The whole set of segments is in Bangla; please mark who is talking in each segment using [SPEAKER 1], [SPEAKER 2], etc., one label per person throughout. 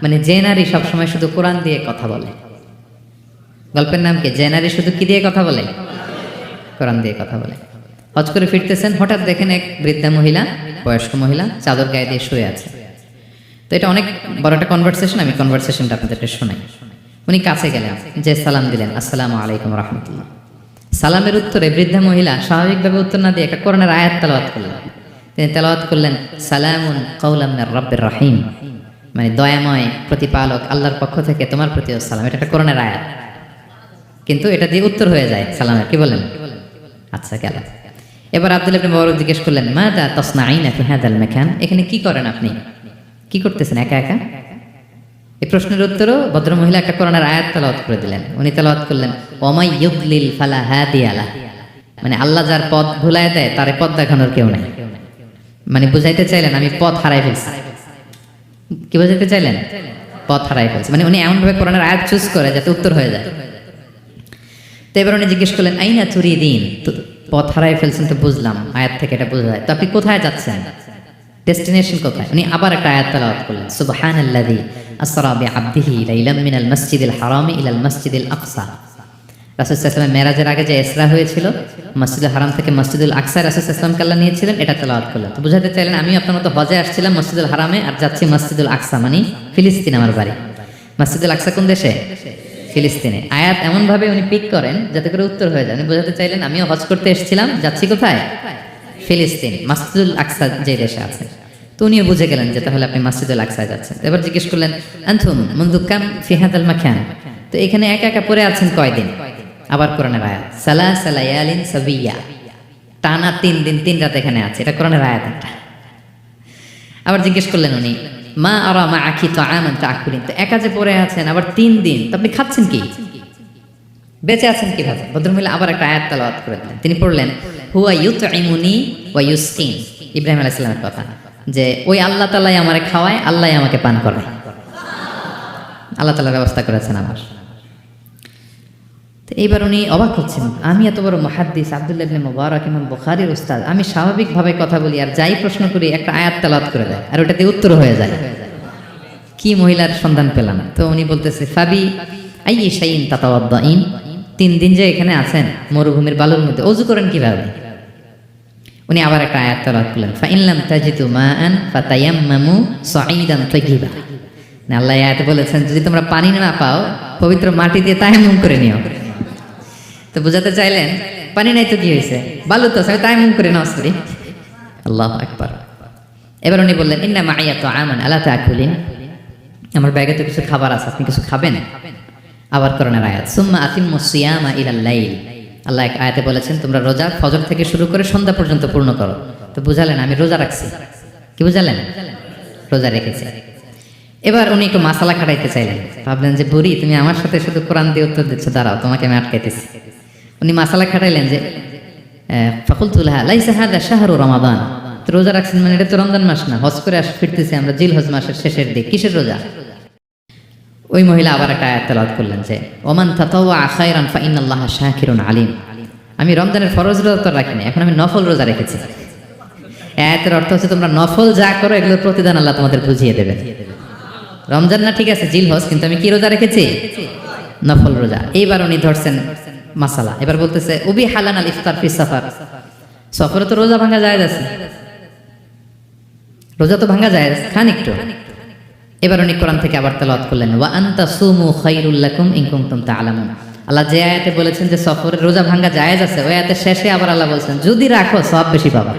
[SPEAKER 1] মানে যে নারী সবসময় শুধু কোরআন দিয়ে কথা বলে। গল্পের নাম কি? যে নারী শুধু কি দিয়ে কথা বলে? কোরআন দিয়ে কথা বলে। হজ করে ফিরতেছেন, হঠাৎ দেখেন এক বৃদ্ধা মহিলা, বয়স্ক মহিলা চাদর গায়ে দিয়ে শুয়ে আছে। তো এটা অনেক বড় একটা কনভারসেশন, আমি কনভারসেশনটা আপনাদেরকে শোনাই। উনি কাছে গেলেন, যে সালাম দিলেন, আসসালামু আলাইকুম রাহমাতুল্লাহ। সালামের উত্তরে বৃদ্ধা মহিলা স্বাভাবিকভাবে উত্তর না দিয়ে একটা কোরআনের আয়াত তেলাওয়াত করলেন। তিনি তেলাওয়াত করলেন, সালামুন কাওলাম মির রাব্বির রহিম, মানে দয়াময় প্রতিপালক আল্লাহর পক্ষ থেকে তোমার প্রতিও সালাম। এটা একটা কোরআনের আয়াত, কিন্তু এটা দিয়ে উত্তর হয়ে যায় সালামের। কি বলেন? আচ্ছা, গেল। এবার আব্দুল্লাহ ইবনে মুবারক জিজ্ঞেস করলেন, মাযা তাসনাঈনা ফি হাযাল মাকান, এখানে কি করেন আপনি? কি করতেছেন একা একা? এই প্রশ্নের উত্তরও ভদ্রমহিলা একটা কোরআনের আয়াত তেলাওয়াত করে দিলেন। উনি তেলাওয়াত করলেন, ওয়ামাই ইউদ্লিল ফালা হাদিয়া লাহ, মানে আল্লাহ যার পথ ভুলায় দেয় তারে পথ দেখানোর কেউ নাই। মানে বুঝাইতে চাইলেন আমি পথ হারাই ফেলছি। কি বুঝাইতে চাইলেন? পথ হারাই ফেলছি, মানে উনি এমনভাবে কোরআনের আয়াত চুজ করে যাতে উত্তর হয়ে যায়। তো এবার উনি জিজ্ঞেস করলেন, আইনা তুরিদিন, পথ হারাই ফেলছেন তো বুঝলাম, আয়াত থেকে এটা বোঝা যায়, তো আপনি কোথায় যাচ্ছেন? ডেস্টিনেশন কোথায়? উনি আবার একটা আয়াত তেলাওয়াত করলেন, সুবহানাল্লাযী আসরা বিআবদিহি লাইলাম মিনাল মাসজিদিল হারামি ইলাল মাসজিদিল আকসা। রাসূল সাল্লাল্লাহু আলাইহি ওয়াসাল্লাম মেরাজের আগে যে ইসরা হয়েছিল, মসজিদুল হারাম থেকে মসজিদুল আকসায় রাসূল সাল্লাল্লাহু আলাইহি ওয়াসাল্লামকে আল্লাহ নিয়েছিলেন, এটা তেলাওয়াত করলেন। তো বুঝাতে চাইলেন আমি আপনার মতো হজে আসছিলাম মসজিদুল হারামে, আর যাচ্ছি মসজিদুল আকসা, মানে ফিলিস্তিন আমার বাড়ি। মসজিদুল আকসা কোন দেশে? ফিলিস্তিনে। আয়াত এমনভাবে উনি পিক করেন যাতে করে উত্তর হয়ে যায়। উনি বোঝাতে চাইলেন আমিও হজ করতে এসেছিলাম, যাচ্ছি কোথায়? ফিলিস্তিন, মসজিদুল আকসা যে দেশে আছে। তো উনিও বুঝে গেলেন যে তাহলে আপনি মসজিদুল আকসায় যাচ্ছেন। এবার জিজ্ঞেস করলেন, আনতুম মুনযু কাম ফি হাযাল মাকান, তো এখানে একা একা পড়ে আছেন কয়দিন? আবার কোরআনের আয়াত, সালাসা লায়ালিন সাবিয়া, টানা 3 দিন 3 রাত এখানে আছে, এটা কোরআনের আয়াত একটা। আবার জিজ্ঞেস করলেন উনি, মা আরা মাআকি তাআমান তাআকুলিন, তো একা যে পড়ে আছেন আবার 3 দিন, তো আপনি খাচ্ছেন কি? বেঁচে আছেন কিভাবে? ভদ্রমহিলা আবার একটা আয়াত তেলাওয়াত করে দিলেন। তিনি পড়লেন, হুয়া ইউতঈমুনি ওয়া ইউসকিন, ইব্রাহিম আলাইহিস সালামের কথা, যে ওই আল্লাহ তাআলাই আমারে খাওয়ায়, আল্লাহই আমাকে পান করায়। আল্লাহ তাআলা ব্যবস্থা করেছেন আমার। তো এইবার উনি অবাক হচ্ছেন, আমি এত বড় মুহাদ্দিস আব্দুল্লাহ ইবনে মুবারক ইমাম বুখারীর উস্তাদ, আমি স্বাভাবিকভাবে কথা বলি আর যাই প্রশ্ন করি একটা আয়াত তেলাওয়াত করে দেয় আর ওটাতে উত্তর হয়ে যায়। কি মহিলার সন্ধান পেলাম। তো উনি বলতেছে, ফাবি আইয়ি শাইইন তাতাওয়াদ্দাইন, 3 দিন যে এখানে আছেন মরুভূমির বালুর মধ্যে, ওযু করেন কিভাবে? উনি আবার একটা আয়াত তেলাওয়াত করলেন, ফাইন লাম তাজিদু মাআন ফাতায়াম্মামু সাঈদান তাইয়্যিবা, না আল্লাহ আয়াতে বলেছেন যদি তোমরা পানি না পাও পবিত্র মাটি দিয়ে তায়াম্মুম করে নিও। তো বুঝাতে চাইলেন পানি নাই তো কি হয়েছে, বালু তো আছে, তায়াম্মুম করে নাও সরি। আল্লাহু আকবার। এবার উনি বললেন, ইন্না মাইয়া তাআমান আলা তাআকুলিন, আমার ব্যাগে তো কিছু খাবার আছে, আপনি কিছু খাবেন? আবার কোরআনের আয়াত, সুম্মা আতিম্মুস সিয়ামা ইলাল লাইল, আল্লাহ এক আয়াতে বলেছেন তোমরা রোজা ফজর থেকে শুরু করে সন্ধ্যা পর্যন্ত পূর্ণ করো। তো বুঝালেন আমি রোজা রাখছি। কি বুঝালেন? রোজা রেখেছি। এবার উনি একটু মাসালা খাটাইতে চাইলেন, ভাবলেন যে বুড়ি তুমি আমার সাথে শুধু কোরআন দিয়ে উত্তর দিচ্ছ, দাঁড়াও তোমাকে আমি আটকাইতেছি। উনি মাসালা খাটাইলেন যে ফাকুলতু লাহা লাইসা হাযা শাহরু রমাদান, তো রোজা রাখছেন মানে এটা তো রমজান মাস না, হজ করে ফিরতেছি আমরা জিলহজ মাসের শেষের দিক, কিসের রোজা? ওই মহিলা আবার একটা আয়াত তেলাওয়াত করলেন যে ওমান তাতাওয়া খায়রান ফাইনাল্লাহা শাকিরুন আলিম, আমি রমজানের ফরজ রোজা তো রাখিনি, এখন আমি নফল রোজা রেখেছি। আয়াতের অর্থ হচ্ছে তোমরা নফল যা করো এগুলোর প্রতিদান আল্লাহ তোমাদের বুঝিয়ে দেবে। রমজান না ঠিক আছে জিলহজ, কিন্তু আমি কি রোজা রেখেছি? নফল রোজা। এইবার উনি ধরছেন মাসালা, এবার বলতেছে উবি হালান আল ইফতার ফি সাফার, সফরে তো রোজা ভাঙা যায় আছে, রোজা তো ভাঙা যায়, খান একটু। এবার উনি কোরআন থেকে আবার তেলাওয়াত করলেন, ওয়া আনতা সুমু খায়রুল লাকুম ইন কুনতুম তা'লামুন, আল্লাহ যে আয়াতে বলেছেন যে সফরে রোজা ভাঙা জায়েজ আছে, ওই আয়াতের শেষে আবার আল্লাহ বলেছেন যদি রাখো সওয়াব বেশি পাবা।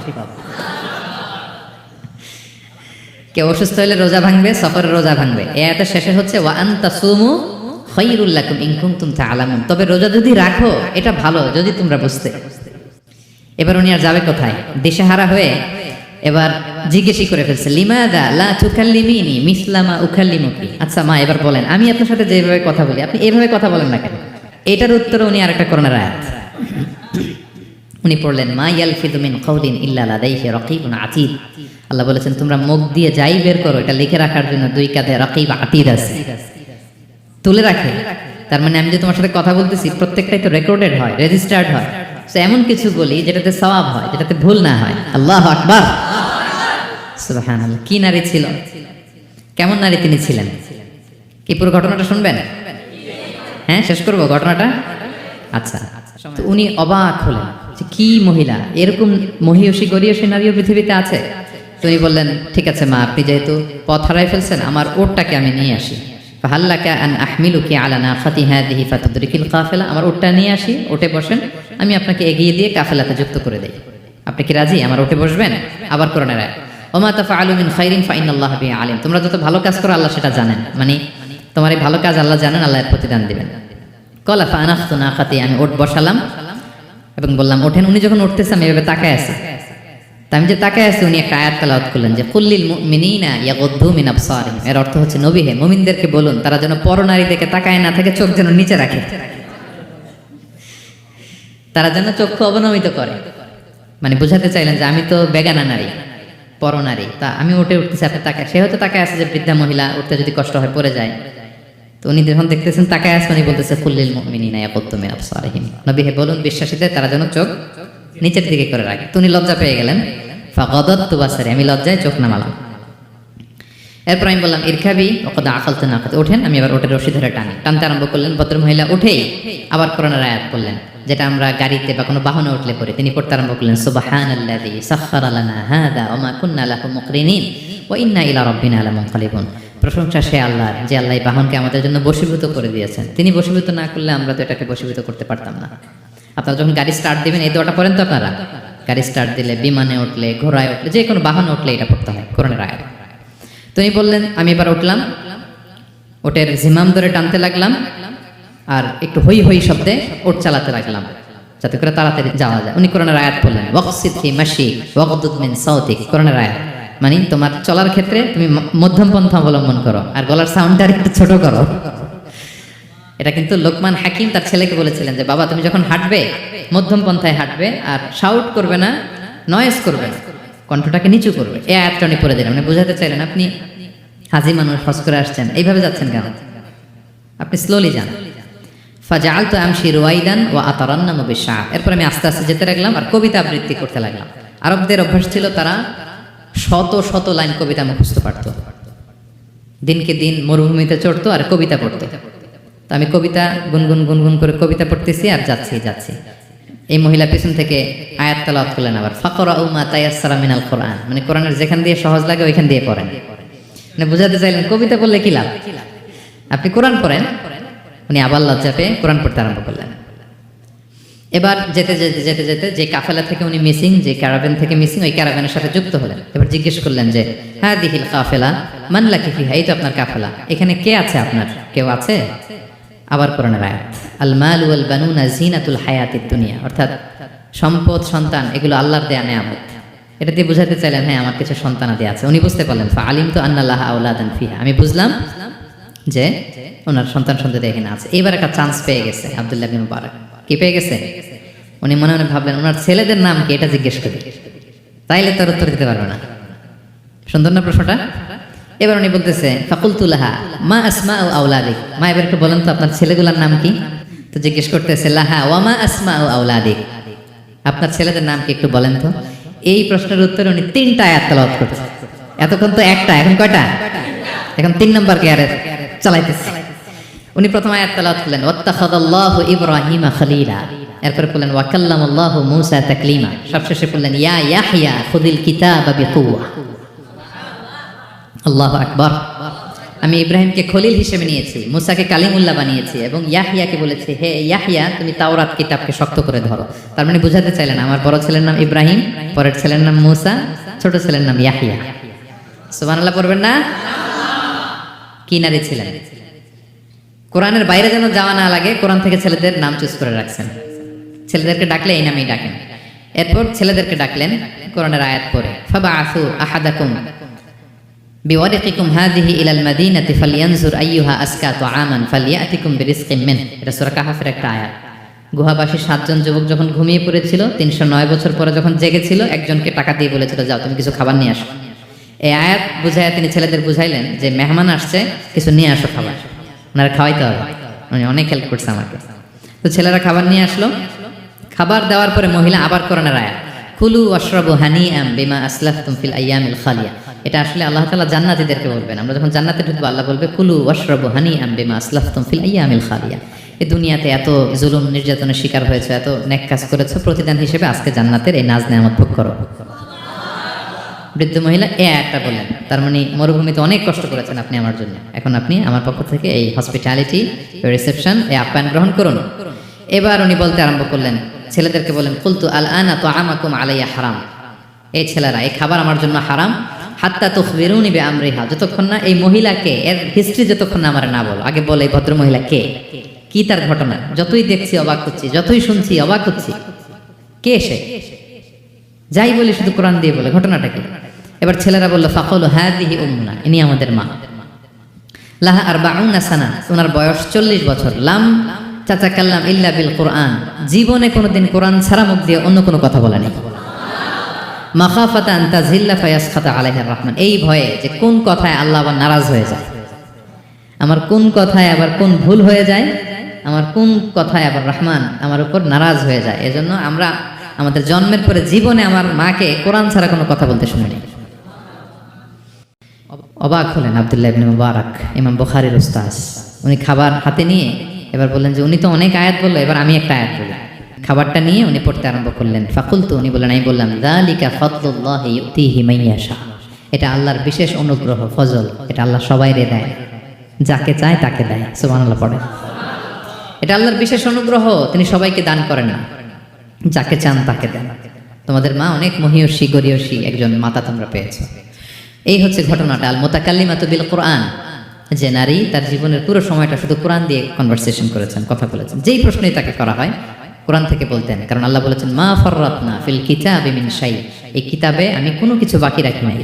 [SPEAKER 1] কেউ অসুস্থ হলে রোজা ভাঙবে, সফরে রোজা ভাঙবে, এই আয়াতের শেষে হচ্ছে ওয়া আনতা সুমু খায়রুল লাকুম ইন কুনতুম তা'লামুন, তবে রোজা যদি রাখো এটা ভালো যদি তোমরা বুঝতে। এবার উনি আর যাবে কোথায়? দিশেহারা হয়ে এবার জিজ্ঞেসই করে ফেলছে, লিমাদা লা তুকাল্লিমিনি মিসলামা উকাল্লিমুকি, আচ্ছা মা এবার বলেন আমি আপনার সাথে যেভাবে কথা বলি আপনি এইভাবে কথা বলেন না কেন? এটার উত্তরে উনি আরেকটা কোরআনের আয়াত উনি পড়লেন, মা ইয়ালফিযু মিন কাওলিন ইল্লা লাদাইহি রাকীবুন আতীদ, আল্লাহ বলেছেন তোমরা মুখ দিয়ে যাই বের করো এটা লিখে রাখার জন্য 2 কাঁধে রাকীব আতীদ আছে, তুলে রাখে। তার মানে আমি যে তোমার সাথে কথা বলতেছি প্রত্যেকটাই তো রেকর্ডেড হয়, রেজিস্টার্ড হয়, তো এমন কিছু বলি যেটাতে সওয়াব হয়, যেটাতে ভুল না হয়। আল্লাহু আকবার, সুবহানাল্লাহ। কি নারী ছিল, কেমন নারী তিনি ছিলেন? কি পুরো ঘটনাটা শুনবেন? হ্যাঁ, শেষ করবো ঘটনাটা। আচ্ছা, তো উনি অবাক হলেন যে কি মহিলা, এরকম মহিয়সী গরিয়সী নারীও পৃথিবীতে আছে। তো উনি বললেন, ঠিক আছে মা, আপনি যেহেতু পথ হারাই ফেলছেন, আমার ওটটাকে আমি নিয়ে আসি। ফাহাল্লাকা আন আহমিলুকি আলা নাখাতি হাদিহি ফাতুদরিকিল কাফেলা, আমার ওটটা নিয়ে আসি, ওটে বসেন, আমি আপনাকে এগিয়ে দিয়ে কাফেলাতে যুক্ত করে দেই। আপনি কি রাজি আমার ওটে বসবেন? আবার কোরআনের আয়াত, ওমা তাফআলু মিন খাইরিন ফাইনাল্লাহা বিহি আলিম, তোমরা যত ভালো কাজ করো আল্লাহ সেটা জানেন, মানে তোমার এই ভালো কাজ আল্লাহ জানেন, আল্লাহ এর প্রতিদান দিবেন। কলা ফানাখতু নাখাতি, আমি ওট বসালাম এবং বললাম ওঠেন। উনি যখন উঠতেছে আমি এভাবে তাকায় আছি, তা আমি যে তাকায় আছি উনি একটা আয়াত তেলাওয়াত করলেন যে কুল্লিল মুমিনিনা ইয়াগুদ্দু মিন আবসারিহিম, এর অর্থ হচ্ছে নবী হে মুমিনদেরকে বলুন তারা যেন পরনারী দিকে তাকায় না থাকে, চোখ যেন নিচে রাখে, তারা যেন চক্ষু অবনমিত করে। মানে বুঝাতে চাইলেন যে আমি তো বেগানা নারী, পরনারী, তা আমি উঠে উঠতেছি, আপনি তাকায়, সে হয়তো তাকায় আছে যে বৃদ্ধা মহিলা উঠতে যদি কষ্ট হয় পড়ে যায়। তো উনি যখন দেখতেছেন তাকায় আছে, উনি বলতেছে কুল্লিল মুমিনিনা ইয়াগুদ্দু মিন আবসারিহিম, নবী হে বলুন বিশ্বাসীদের তারা যেন চোখ নিচের দিকে করে রাখে। তো উনি লজ্জা পেয়ে গেলেন, ফাগাদাতু বাসারি, আমি লজ্জায় চোখ নামালাম। এরপর আমি বললাম ইরকাবি ওয়াকাদ আকালতু নাকাত, ওঠেন। আমি আবার ওটের রশি ধরে টানতে আরম্ভ করলেন। ভদ্রমহিলা উঠেই আবার কোরআনের আয়াত বললেন, যেটা আমরা গাড়িতে বা কোনো বাহনে উঠলে পড়ি। তিনি পড়তে আরম্ভ করলেন সুবহানাল্লাযী সাখখারা লানা হাযা ওয়া মা কুন্না লাহু মুকরিনিন ওয়া ইন্না ইলা রাব্বিনা লামুনকালিবুন, প্রশংসা সে আল্লাহর যে আল্লাহ এই বাহনকে আমাদের জন্য বশীভূত করে দিয়েছেন। তিনি বশীভূত না করলে আমরা তো এটাকে বশীভূত করতে পারতাম না। আপনারা যখন গাড়ি স্টার্ট দিবেন এই দোয়াটা পড়েন তো আপনারা? গাড়ি স্টার্ট দিলে, বিমানে উঠলে, ঘোড়ায় উঠলে, যে কোনো বাহনে উঠলে এটা পড়তে হয়, কোরআনের আয়াত। তো উনি বললেন, আমি এবার উঠলাম, ওটের জিমাম ধরে টানতে লাগলাম আর একটু হই হই শব্দে ওট চালাতে লাগলাম যাতে করে তাড়াতাড়ি যাওয়া যায়। উনি কোরআনের আয়াত বললেন ওয়াকসিদ ফি মাশি ওয়াগদুদ মিন সাউতিক, কোরআনের আয়াত, মানে তোমার চলার ক্ষেত্রে তুমি মধ্যম পন্থা অবলম্বন করো আর গলার সাউন্ডটা একটু ছোট করো। এটা কিন্তু লোকমান হাকিম তার ছেলেকে বলেছিলেন যে বাবা তুমি যখন হাঁটবে মধ্যম পন্থায় হাঁটবে আর শাউট করবে না, নয়েজ করবে না, কণ্ঠটাকে নিচু করবে। এই আয়াতটা উনি পড়ে দিলেন, মানে বোঝাতে চাইলেন আপনি হাজি মানুষ, হজ করে আসছেন, এইভাবে যাচ্ছেন কেন, আপনি স্লোলি যান। ফাজাআলতু আমশি রুয়াইদান ওয়া আতারান্নামু বিশআর, এরপর আমি আস্তে আস্তে যেতে লাগলাম আর কবিতা আবৃত্তি করতে লাগলাম। আরবদের অভ্যাস ছিল তারা শত শত লাইন কবিতা মুখস্থ পারত, দিনকে দিন মরুভূমিতে চড়তো আর কবিতা পড়তো। তো আমি কবিতা গুনগুন গুনগুন করে কবিতা পড়তেছি আর যাচ্ছি। এই মহিলা পিছন থেকে আয়াত তেলাওয়াত করলেন আবার, ফাকরাউ মা তায়াসসারা মিনাল কোরআন, মানে কোরআনের যেখান দিয়ে সহজ লাগে ওইখান দিয়ে পড়েন। মানে বুঝাতে চাইলেন কবিতা পড়লে কি লাভ, আপনি কোরআন পড়েন। উনি আবার লজ্জা পেয়ে কোরআন পড়তে আরম্ভ করলেন। এবার যেতে যেতে যেতে যেতে যে কাফেলা থেকে উনি মিসিং, যে ক্যারাভ্যান থেকে মিসিং, ওই ক্যারাভ্যানের সাথে যুক্ত হলেন। এবার জিজ্ঞেস করলেন যে হাদিহিল কাফেলা মান লাকি ফিহা, এই তো আপনার কাফেলা, এখানে কে আছে আপনার, কেউ আছে? আবার কোরআনের আয়াত, আল মাল ওয়াল বানুনা জিনাতুল হায়াতিদ দুনিয়া, অর্থাৎ সম্পদ সন্তান এগুলো আল্লাহর দেয়া নেয়ামত। এটা দিয়ে বুঝাতে চাইলেন হ্যাঁ আমার কিছু সন্তানাদি আছে। উনি বুঝতে পারলেন ফাআলিমতু আন্না লাহা আওলাদান ফিহা, আমি বুঝলাম যে ওনার সন্তান সন্ততি এখানে আছে। এবার একটা চান্স পেয়ে গেছে আব্দুল্লাহ ইবনে মুবারক। কি পেয়ে গেছে? উনি মনে মনে ভাবলেন ওনার ছেলেদের নাম কি, এটা জিজ্ঞেস করি, তাইলে তার উত্তর দিতে পারবে না। সুন্দর না প্রশ্নটা? এবার উনি বলতেছে ফাকুলতু লাহা মা আসমাউ আওলাদিক, মা এবার একটু বলেন তো আপনার ছেলেগুলোর নাম কি? তো জিজ্ঞেস করতেছে লাহা ওয়া মা আসমাউ আওলাদিক, আপনার ছেলেদের নাম কি একটু বলেন তো। এই প্রশ্নের উত্তরে উনি 3টা আয়াত তেলাওয়াত করতেছে। এতক্ষণ তো একটা, এখন কয়টা? এখন 3 নম্বর কেয়ারে চালাইতেছে। উনি প্রথম আয়াত তেলাওয়াত করলেন ওয়াত্তাখাযাল্লাহু ইব্রাহিমা খলিলা, এরপর বললেন ওয়া কাল্লামাল্লাহু মূসা তাকলিমা, সবশেষে বললেন ইয়া ইয়াহইয়া খুযিল কিতাবা বিকুওয়া। আল্লাহু আকবার। আমি ইব্রাহিমকে খলিল হিসেবে নিয়েছি, মুসাকে কালিমুল্লাহ বানিয়েছি এবং ইয়াহইয়াকে বলেছি হে ইয়াহইয়া তুমি তাওরাত কিতাবকে শক্ত করে ধরো। তার মানে বুঝাতে চাইলেন আমার বড় ছেলের নাম ইব্রাহিম, পরের ছেলের নাম মুসা, ছোট ছেলের নাম ইয়াহইয়া। সুবহানাল্লাহ পড়বেন না? কি নারী ছিলেন, কোরআনের বাইরে যেন যাওয়া না লাগে কোরআন থেকে ছেলেদের নাম চুজ করে রাখছেন। ছেলেদেরকে ডাকলে এই নামেই ডাকেন। এরপর ছেলেদেরকে ডাকলেন কোরআনের আয়াত পড়ে ফাবাআসু আহাদাকুম বিওয়ারিকিকুম হাযিহি ইলাল মাদিনাতি ফালইয়ানজুর আইয়ুহা আসকা তুআমান ফালইয়াতিকুম বিরিজকিম মিন, এটা সূরা কাহফের একটা আয়াত। গুহাবাসী 7 জন যুবক যখন ঘুমিয়ে পড়েছিল 309 বছর পরে যখন জেগেছিল, একজনকে টাকা দিয়ে বলেছিল যাও তুমি কিছু খাবার নিয়ে আসো। এই আয়াত বুঝাইয়া তিনি ছেলেদের বুঝাইলেন যে মেহমান আসছে, কিছু নিয়ে আসো খাবার, ওনারা খাওয়াইতে হবে। উনি অনেক হেল্প করছে আমাকে। তো ছেলেরা খাবার নিয়ে আসলো। খাবার দেওয়ার পরে মহিলা আবার কোরআনের আয়াত কুলু ওয়াশরাবু হানিআম বিমা আসলাফতুম ফিল আইয়ামিল খালিয়া, এটা আসলে আল্লাহ তাআলা জান্নাতীদেরকে বলবেন। আমরা যখন জান্নাতে ঢুকবো আল্লাহ বলবে কুলু ওয়াশরাবু হানিআম বিমা আসলাফতুম ফিল আইয়ামিল খালিয়া। এই দুনিয়াতে এত জুলুম নির্যাতনের শিকার হয়েছে, এত নেক কাজ করেছো, প্রতিদান হিসেবে আজকে জান্নাতের এই নাজ নেয়ামত ভোগ করো। বৃদ্ধ মহিলা একটা বললেন, তার মানে মরুভূমিতে অনেক কষ্ট করেছেন আপনি আমার জন্য, এখন আপনি আমার পক্ষ থেকে এই হসপিটালিটি, রিসেপশন, এই আপ্যায়ন গ্রহণ করুন। এবার উনি বলতে আরম্ভ করলেন, ছেলেদেরকে বলেন কুলতু আল আনা তুআমাকুম আলাইয়া হারাম। এই ছেলেরা, এই খাবার আমার জন্য হারাম। হাত্তা তুখবিরুনি বিআমরিহা, যতক্ষণ না এই মহিলাকে, এর হিস্ট্রি যতক্ষণ না আমার না বলো। আগে বলে এই ভদ্র মহিলা কে, কি তার ঘটনা। যতই দেখছি অবাক হচ্ছি, যতই শুনছি অবাক হচ্ছি, কে সে? যাই বলি শুধু কোরআন দিয়ে বলে, ঘটনাটা কি? এবার ছেলেরা বলল ফাকালু হাযিহি উম্মুনা, ইনি আমাদের মা। লাহা আরবাউনা সানা, ওনার বয়স 40 বছর। লাম তাতাকাল্লাম ইল্লা বিল কোরআন, জীবনে কোনোদিন কোরআন ছাড়া মুখ দিয়ে অন্য কোনো কথা বলেনি। মাখাফাতা আন তাযিল্লা ফায়াসখাতা আলাইহির রহমান, এই ভয়ে যে কোন কথায় আল্লাহ আবার নারাজ হয়ে যায়, আমার কোন কথায় আবার কোন ভুল হয়ে যায়, আমার কোন কথায় আবার রহমান আমার উপর নারাজ হয়ে যায়। এজন্য আমরা আমাদের জন্মের পরে জীবনে আমার মাকে কোরআন ছাড়া কোনো কথা বলতে শুনিনি। অবাক হলেন আব্দুল্লাহ ইবনে মুবারক, ইমাম বুখারীর উস্তাদ। উনি খাবার হাতে নিয়ে এবার বললেন যে উনি তো অনেক আয়াত বললো, এবার আমি একটা আয়াত বলি। খাবারটা নিয়ে উনি পড়তে আরম্ভ করলেন। ফাকুলতু, উনি বললেন, আমি বললাম যালিকা ফাদলুল্লাহি ইউতিহি মান ইয়াশা, এটা আল্লাহর বিশেষ অনুগ্রহ, ফজল। এটা আল্লাহ সবাইরে দেয়, যাকে চায় তাকে দেয়। সুবহানাল্লাহ পড়ে। এটা আল্লাহর বিশেষ অনুগ্রহ, তিনি সবাইকে দান করেন না, যাকে চান তাকে দেন। তোমাদের মা অনেক মহিয়সী গরিয়সী একজন মাতা তোমরা পেয়েছো। এই হচ্ছে ঘটনাটা। আল মুতাকাল্লিমাতু বিল কোরআন, যে নারী তার জীবনের পুরো সময়টা শুধু কোরআন দিয়ে কনভারসেশন করেছেন, কথা বলেছেন। যেই প্রশ্নই তাকে করা হয় কোরআন থেকে বলতেন, কারণ আল্লাহ বলেছেন মা ফাররাতনা ফিল কিতাবি মিন শাই, এই কিতাবে আমি কোনো কিছু বাকি রাখি নাই।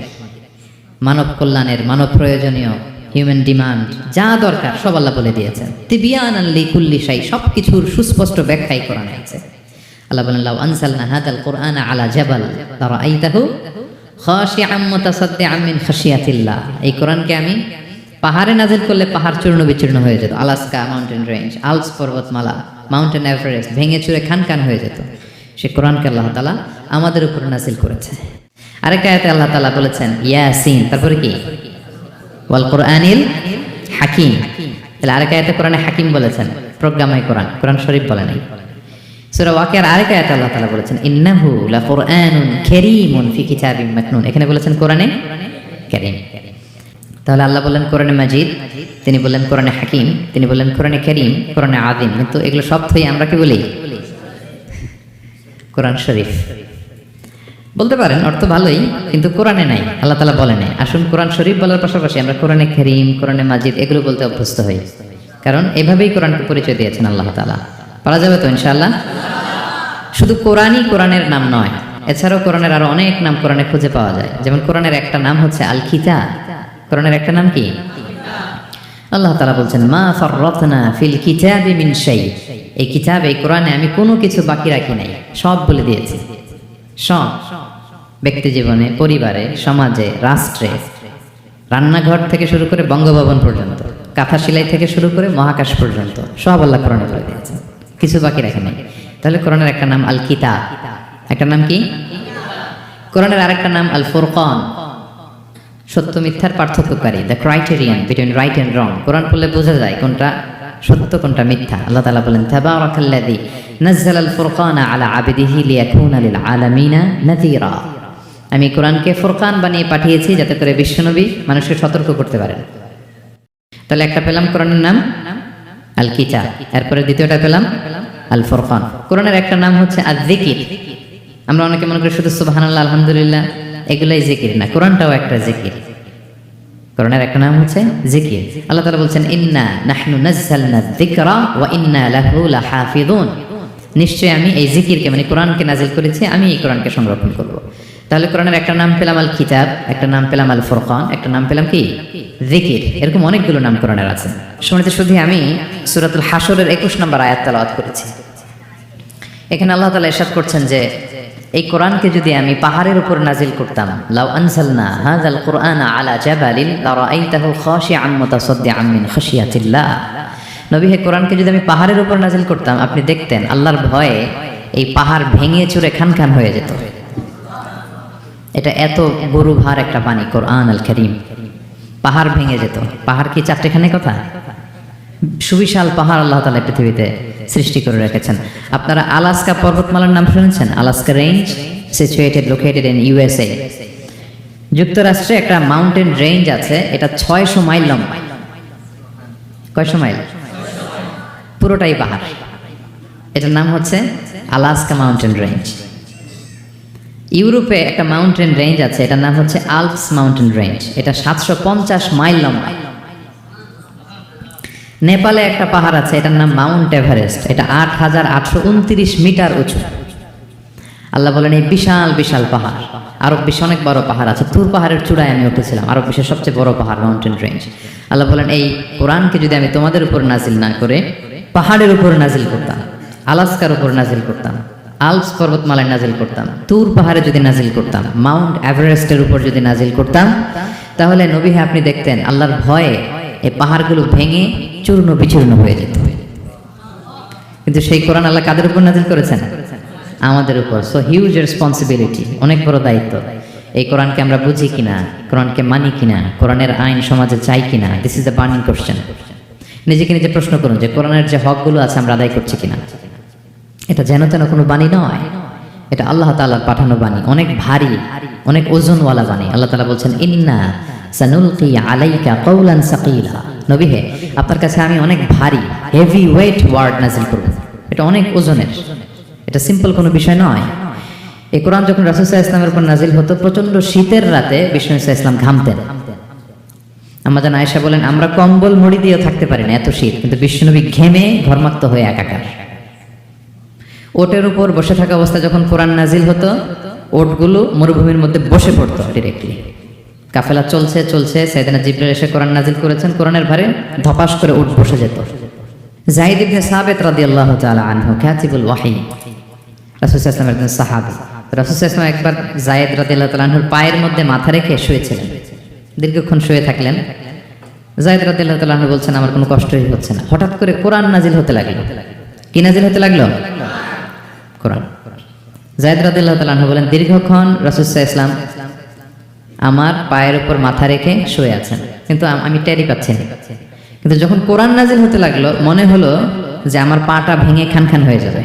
[SPEAKER 1] মানব কল্যাণের, মানব প্রয়োজনীয়, হিউম্যান ডিমান্ড যা দরকার সব আল্লাহ বলে দিয়েছেন। তিবিয়ানান লিকুল্লি শাই, সব কিছুর সুস্পষ্ট ব্যাখ্যাই কোরআনে আছে। আল্লাহ বলেন লাউ আনজালনা হাদাল কুরআনা আলা জাবাল লারাআইতাহু খাশিআম মুতাসাদ্দিআম মিন খাশিয়াতিল্লাহ, এই কোরআনকে আমি পাহাড়ে নাজিল করলে পাহাড় চূর্ণ বিচূর্ণ হয়ে যেত। আলাস্কা মাউন্টেন রেঞ্জ, আলপস পর্বতমালা, মাউন্টেন এভারেস্ট ভেঙে চুরে খান খান হয়ে যেত। সে কোরআনকে আল্লাহ তাআলা আমাদের উপর নাজিল করেছে। আরেকটা আয়াতে আল্লাহ তাআলা বলেছেন ইয়াসিন, তারপরে কি ওয়াল কোরআনিল হাকিম। তাহলে আরেকটা আয়াতে কোরআনে হাকিম বলেছেন, প্রোগ্রামাই কোরআন, কোরআন শরীফ বলে নাই। সূরা ওয়াকিয়ার আরেকটা আয়াতে আল্লাহ তাআলা বলেছেন ইন্নাহু লাকুরআনুন কারীমুন ফি কিতাবিম মাকনুন, এখানে বলেছেন কোরআনে কারীম। তাহলে আল্লাহ বললেন কোরআনে মাজিদ, তিনি বললেন কোরআনে হাকিম, তিনি বললেন কোরআনে কারীম, কোরআনে আযীম। কিন্তু এগুলো সব থেকে আমরা কি বলি? কোরআন শরীফ বলতে পারেন, অর্থ ভালোই, কিন্তু কোরআনে নাই, আল্লাহ তাআলা বলে নাই। আসুন কোরআন শরীফ বলার পাশাপাশি আমরা কোরআনে কারীম, কোরআনে মাজিদ এগুলো বলতে অভ্যস্ত হই, কারণ এভাবেই কোরআনকে পরিচয় দিয়েছেন আল্লাহ তাআলা। পারা যাবে তো ইনশাআল্লাহ? শুধু কোরআনই কোরআনের নাম নয়, এছাড়াও কোরআনের আরো অনেক নাম কোরআনে খুঁজে পাওয়া যায়। যেমন কোরআনের একটা নাম হচ্ছে আল কিতাব। কোরআনের একটা নাম কি? আল্লাহ তাআলা বলছেন মা ফাররাতনা ফিল কিতাবি মিন শাই, এই কিতাবে, এই কোরআনে আমি কোনো কিছু বাকি রাখি নাই, সব বলে দিয়েছি। সব, ব্যক্তি জীবনে, পরিবারে, সমাজে, রাষ্ট্রে, রান্নাঘর থেকে শুরু করে বঙ্গভবন পর্যন্ত, কাঁথা সেলাই থেকে শুরু করে মহাকাশ পর্যন্ত সব আল্লাহ কোরআনে বলে দিয়েছে, কিছু বাকি রাখে নাই। তাহলে কোরআনের একটা নাম আল কিতাব, একটা নাম কি? কোরআনের আরেকটা নাম আল ফুরকান, সত্য মিথ্যার পার্থক্যকারী, the criterion between right and wrong. কোরআন পড়লে বোঝা যায় কোনটা সত্য কোনটা মিথ্যা। আল্লাহ তাআলা বলেন তাবারাকাল্লাযী নাযালাল ফুরকানা আলা আবদিহি লিয়াকুনা লিল আলামিনা নাযীরা, আমি কোরআনকে ফুরকান বানিয়ে পাঠিয়েছি যাতে করে বিশ্বনবী মানুষকে সতর্ক করতে পারেন। তাহলে একটা পেলাম কোরআনের নাম আল কিতাব, এরপরে দ্বিতীয়টা পেলাম আল ফুরকান। কোরআনের একটা নাম হচ্ছে আয-যিকির। আমরা অনেকে মনে করি শুধু সুবহানাল্লাহ, আলহামদুলিল্লাহ এগুলাই জিকির না, কোরআনটাও একটা জিকির। কোরআনের একটা নাম হচ্ছে জিকির। আল্লাহ তাআলা বলছেন ইন্না নাহনু নাযালনা যিকরা ওয়া ইন্না লাহু লাহাফিযুন, নিশ্চয়ই আমি এই জিকিরকে মানে কোরআনকে নাজিল করেছি, আমি এই কোরআনকে সংরক্ষণ করব। তাহলে কোরআনের একটা নাম পেলাম আল কিতাব, একটা নাম পেলাম আল ফুরকান, একটা নাম পেলাম কি? জিকির। এরকম অনেকগুলো নাম কোরআনের আছে। শুনতে শুধু আমি সূরাতুল হাশরের 21 নম্বর আয়াত তেলাওয়াত করেছি। এখানে আল্লাহ তাআলা ইরশাদ করছেন যে এই কোরআনকে যদি আমি পাহাড়ের উপর নাজিল করতাম, লাউ আনজালনা হাযাল কুরআনা আলা জাবালিন লারাআইতাহু খাশিআন মুতাসাদ্দিআন মিন খাশিয়াতিল্লাহ, নবী হে কোরআনকে যদি আমি পাহাড়ের উপর নাজিল করতাম, আপনি দেখতেন আল্লাহর ভয়ে এই পাহাড় ভেঙে চুরে খান খান হয়ে যেত। এটা এত গরু ভার একটা বাণী কোরআন আল কারীম। পাহাড় ভেঙে যেত। পাহাড় কি চারটেখানে কথা? সুবিশাল পাহাড় আল্লাহ তাআলা পৃথিবীতে সৃষ্টি করে রেখেছেন। আপনারা আলাস্কা পর্বতমালার নাম শুনেছেন? Alaska range located in USA. যুক্তরাষ্ট্রে একটা মাউন্টেন রেঞ্জ আছে, এটা 600 মাইল লম্বা। কয়শো মাইল? পুরোটাই পাহাড়। এটার নাম হচ্ছে আলাস্কা মাউন্টেন রেঞ্জ। ইউরোপে একটা মাউন্টেন রেঞ্জ আছে, এটার নাম হচ্ছে আল্পস মাউন্টেন রেঞ্জ। এটা 750 মাইল লম্বা। নেপালে একটা পাহাড় আছে, এটার নাম মাউন্ট এভারেস্ট। এটা 8829 মিটার উঁচু। আল্লাহ বলেন এই বিশাল বিশাল পাহাড়। আরব বিশ্বে অনেক বড় পাহাড় আছে। তুর পাহাড়ের চূড়ায় আমি উঠেছিলাম, আরব বিশ্বের সবচেয়ে বড় পাহাড় মাউন্টেন রেঞ্জ। আল্লাহ বলেন এই কোরআনকে যদি আমি তোমাদের উপর নাজিল না করে পাহাড়ের উপর নাজিল করতাম, আলাস্কার উপর নাজিল করতাম, আল্পস পর্বতমালায় নাজিল করতাম, তুর পাহাড়ে যদি নাজিল করতাম, মাউন্ট এভারেস্টের উপর যদি নাজিল করতাম, তাহলে নবী হ্যাঁ আপনি দেখতেন আল্লাহর ভয়ে এই পাহাড়গুলো ভেঙে চূর্ণ বিচূর্ণ হয়ে যেত। কিন্তু সেই কোরআন আল্লাহ কাদের উপর নাজিল করেছেন? আমাদের উপর। সো হিউজ রেসপন্সিবিলিটি, অনেক বড় দায়িত্ব। এই কোরআনকে আমরা বুঝি কিনা, কোরআনকে মানি কিনা, কোরআনের আইন সমাজে চাই কিনা, this is the burning question. নিজেকে নিজে প্রশ্ন করুন যে কোরআনের যে হকগুলো আছে আমরা আদায় করছি কিনা। এটা যেন তেন কোনো বাণী নয়, এটা আল্লাহ তাআলার পাঠানো বাণী, অনেক ভারী, অনেক ওজনওয়ালা বাণী। আল্লাহ তাআলা বলছেন ইন্না সানুলকি আলাইকা কওলান সাকিলা। নবী হে আপনার কাছে আমি অনেক ভারী, হেভি ওয়েট ওয়ার্ড নাজিল করব। এটা অনেক ওজনের, এটা সিম্পল কোনো বিষয় নয়। এই কোরআন যখন রাসূল সাল্লাল্লাহু আলাইহি ওয়াসাল্লামের উপর নাজিল হতো, প্রচন্ড শীতের রাতে বিষ্ণু সাল্লাল্লাহু আলাইহি ওয়াসাল্লাম ঘামতেন। আম্মা জান আয়েশা বলেন আমরা কম্বল মুড়ি দিয়েও থাকতে পারি না, এত শীত। কিন্তু বিশ্বনবী ঘেমে ঘর্মাক্ত হয়ে একাকার। ওটের উপর বসে থাকা অবস্থায় যখন কোরআন নাজিল হতো, ওটগুলো মরুভূমির মধ্যে বসে পড়তো ডিরেক্টলি। কাফেলা চলছে চলছে, সাইয়েদনা জিবরাইল এসে কোরআন নাজিল করেছেন, কোরআনের ভারে ধপাস করে উট বসে যেত। যায়েদ ইবনে সাবিত রাদিয়াল্লাহু তাআলা আনহু কাতিবুল ওয়াহী, রাসূল সাল্লাল্লাহু আলাইহি ওয়াসাল্লামের একজন সাহাবী। রাসূল সাল্লাল্লাহু আলাইহি ওয়াসাল্লাম একবার যায়েদ রাদিয়াল্লাহু তাআলা আনহুর পায়ের মধ্যে মাথা রেখে শুয়েছিলেন। দীর্ঘক্ষণ শুয়ে থাকলেন। যায়েদ রাদিয়াল্লাহু তাআলা আনহু বলছেন আমার কোনো কষ্টই হচ্ছে না। হঠাৎ করে কোরআন নাজিল হতে লাগলো। কি নাজিল হতে লাগলো? কোরআন। যায়েদ রাদিয়াল্লাহু তাআলা আনহু বলেন দীর্ঘক্ষণ রাসূল সাল্লাল্লাহু আলাইহি ওয়াসাল্লাম আমার পায়ের উপর মাথা রেখে শুয়ে আছেন, কিন্তু আমি টেরই পাচ্ছি না। কিন্তু যখন কোরআন নাজিল হতে লাগলো মনে হলো যে আমার পাটা ভেঙে খান খান হয়ে যাবে।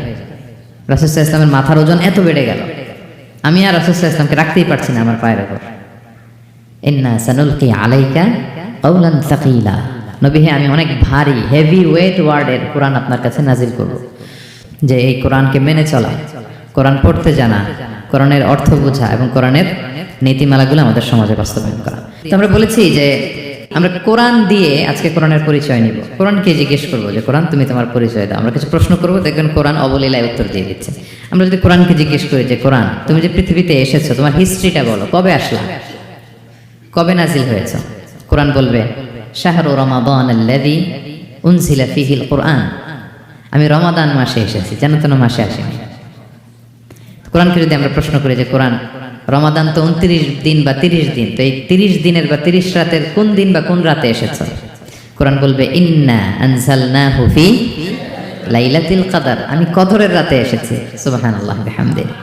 [SPEAKER 1] রাসূল সাল্লাল্লাহু আলাইহি ওয়াসাল্লামের মাথার ওজন এত বেড়ে গেল, আমি আর রাসূল সাল্লাল্লাহু আলাইহি ওয়াসাল্লামকে রাখতেই পারছি না আমার পায়ের উপর। ইন্না সানুলকি আলাইকা কওলান সাকিলা। নবী হে আমি অনেক ভারী, হেভি ওয়েট ওয়ার্ডের কোরআন আপনার কাছে নাজিল করব। যে এই কোরআনকে মেনে চলা, কোরআন পড়তে জানা, কোরআনের অর্থ বোঝা এবং কোরআনের নীতিমালাগুলো আমাদের সমাজে বাস্তবায়ন করা। তো আমরা বলেছি যে আমরা কোরআন দিয়ে আজকে কোরআনের পরিচয় নিব। কোরআনকে জিজ্ঞেস করবো যে কোরআন তুমি তোমার পরিচয় দাও। আমরা কিছু প্রশ্ন করবো, দেখবেন কোরআন অবলীলায় উত্তর দিয়ে দিচ্ছে। আমরা যদি কোরআনকে জিজ্ঞেস করি যে কোরআন তুমি যে পৃথিবীতে এসেছো তোমার হিস্ট্রিটা বলো, কবে আসলা, কবে নাজিল হয়েছে? কোরআন বলবে শাহরু রমাদানাল্লাযী উনজিলা ফীহিল কুরআন। আমি রমাদান মাসে এসেছি, যেন তেন মাসে আসিনি। কোরআনকে যদি আমরা প্রশ্ন করি যে কোরআন রমাদান তো 29 দিন বা 30 দিন, তো এই 30 দিনের বা 30 রাতের কোন দিন বা কোন রাতে এসেছে? কোরআন বলবে ইন্না আনজালনাহু ফি লাইলাতুল কদর। আমি কদরের রাতে এসেছি। সুবহানাল্লাহ বিহামদিহি।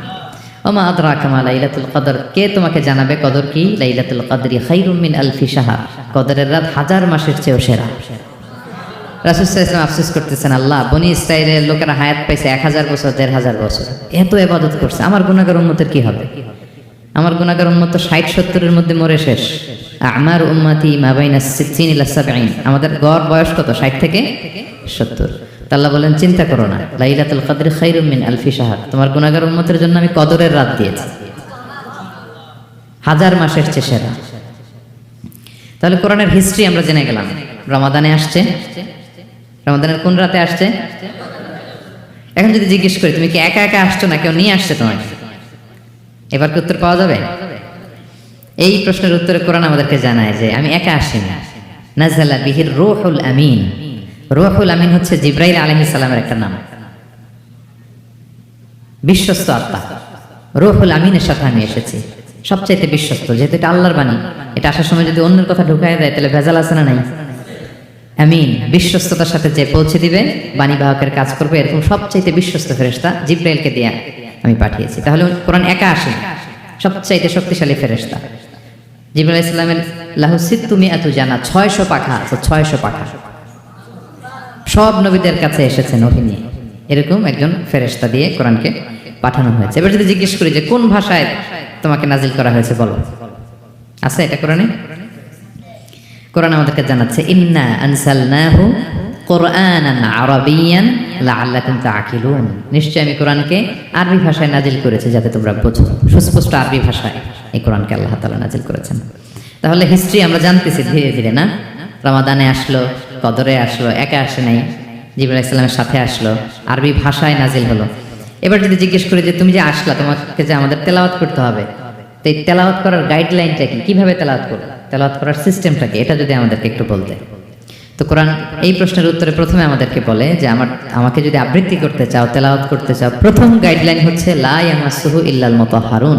[SPEAKER 1] ওমা আদরাকা মা লাইলাতুল কদর। কে তোমাকে জানাবে কদর কি? লাইলাতুল কদরি খায়রুম মিন আলফি শাহর। কদরের রাত 1000 মাসের চেয়েও সেরা। রাসূল সাল্লাল্লাহু আলাইহি ওয়াসাল্লাম আফসোস করতেছেন, আল্লাহ বনি ইসরাইলের লোকেরা হায়াত পাইছে 1000 বছর, 1500 বছর, এত ইবাদত করছে, আমার গুনাহগার উম্মতের কি হবে? আমার গুনাহগার উম্মত তো 60-70 মধ্যে মরে শেষ। আমার উম্মতি মা বাইনা 60 ইলা 70। আমাদের গড় বয়স কত? 60 থেকে 70। আল্লাহ বলেন চিন্তা করো না, লাইলাতুল কদরি খায়রুম মিন আলফি শাহর। তোমার গুনাহগার উম্মতের জন্য আমি কদরের রাত দিয়েছি, 1000 মাসের চেয়ে সেরা। তাহলে কোরআনের হিস্ট্রি আমরা জেনে গেলাম। রমাদানে আসছে, রমাদানের কোন রাতে আসছে? এখন যদি জিজ্ঞেস করি তুমি কি একা একা আসছো না কেউ নিয়ে আসছে তোমাকে, এবার কি উত্তর পাওয়া যাবে? এই প্রশ্নের উত্তরে কোরআন আমাদেরকে জানায় যে আমি একা আসিনি। নাযালা বিহির রূহুল আমিন। রূহুল আমিন হচ্ছে জিবরাইল আলাইহিস সালামের একটা নাম, বিশ্বস্ত আত্মা। রূহুল আমিনের সাথে আমি এসেছি, সবচাইতে বিশ্বস্ত। যেহেতু এটা আল্লাহর বাণী, এটা আসার সময় যদি অন্যের কথা ঢুকায় দেয় তাহলে ভেজাল আছে না নাই? আমিন, বিশ্বস্ততার সাথে যে পৌঁছে দিবে, বাণী বাহকের কাজ করবে, এরকম সবচাইতে বিশ্বস্ত ফেরেশতা জিবরাইলকে দিয়ে আমি পাঠিয়েছি। তাহলে কোরআন একা আসে, সবচাইতে শক্তিশালী ফেরেশতা। জিবরাইল আলাইহিস সালামের লাহু সিত্তুমিআতু জানা, 600 পাখা আছে, 600 পাখা। সব নবীদের কাছে এসেছেন ওহী নিয়ে। এরকম একজন ফেরেশতা দিয়ে কোরআনকে পাঠানো হয়েছে। এবার যদি জিজ্ঞেস করি যে কোন ভাষায় তোমাকে নাজিল করা হয়েছে বলো, আছে এটা কোরআনে? কোরআন আমাদেরকে জানাচ্ছে ইন্না আনসালনাহু কুরআনান আরাবিয়ান লাআল্লাকুম তাআকিলুন, নিশ্চয় আমি কোরআনকে আরবি ভাষায় নাজিল করেছি যাতে তোমরা বোঝো। সুস্পষ্ট আরবি ভাষায় এই কোরআনকে আল্লাহ তাআলা নাজিল করেছেন। তাহলে হিস্ট্রি আমরা জানতেছি ধীরে ধীরে, না? রমাদানে আসলো, কদরে আসলো, একা আসে নাই, জিবরাইল আলাইহিস সালামের সাথে আসলো, আরবি ভাষায় নাজিল হলো। এবার যদি জিজ্ঞেস করি যে তুমি যে আসলা, তোমাকে যে আমাদের তেলাওয়াত করতে হবে, তো এই তেলাওয়াত করার গাইডলাইনটা কি, কিভাবে তেলাওয়াত করবো, তেলাওয়াত করার সিস্টেমটা কি, এটা যদি আমাদেরকে একটু বলতে। তো কোরআন এই প্রশ্নের উত্তরে প্রথমে আমাদেরকে বলে যে আমাকে যদি আবৃত্তি করতে চাও, তেলাওয়াত করতে চাও, প্রথম গাইডলাইন হচ্ছে লা ইয়ামাসসুহু ইল্লাল মুতাহহারুন।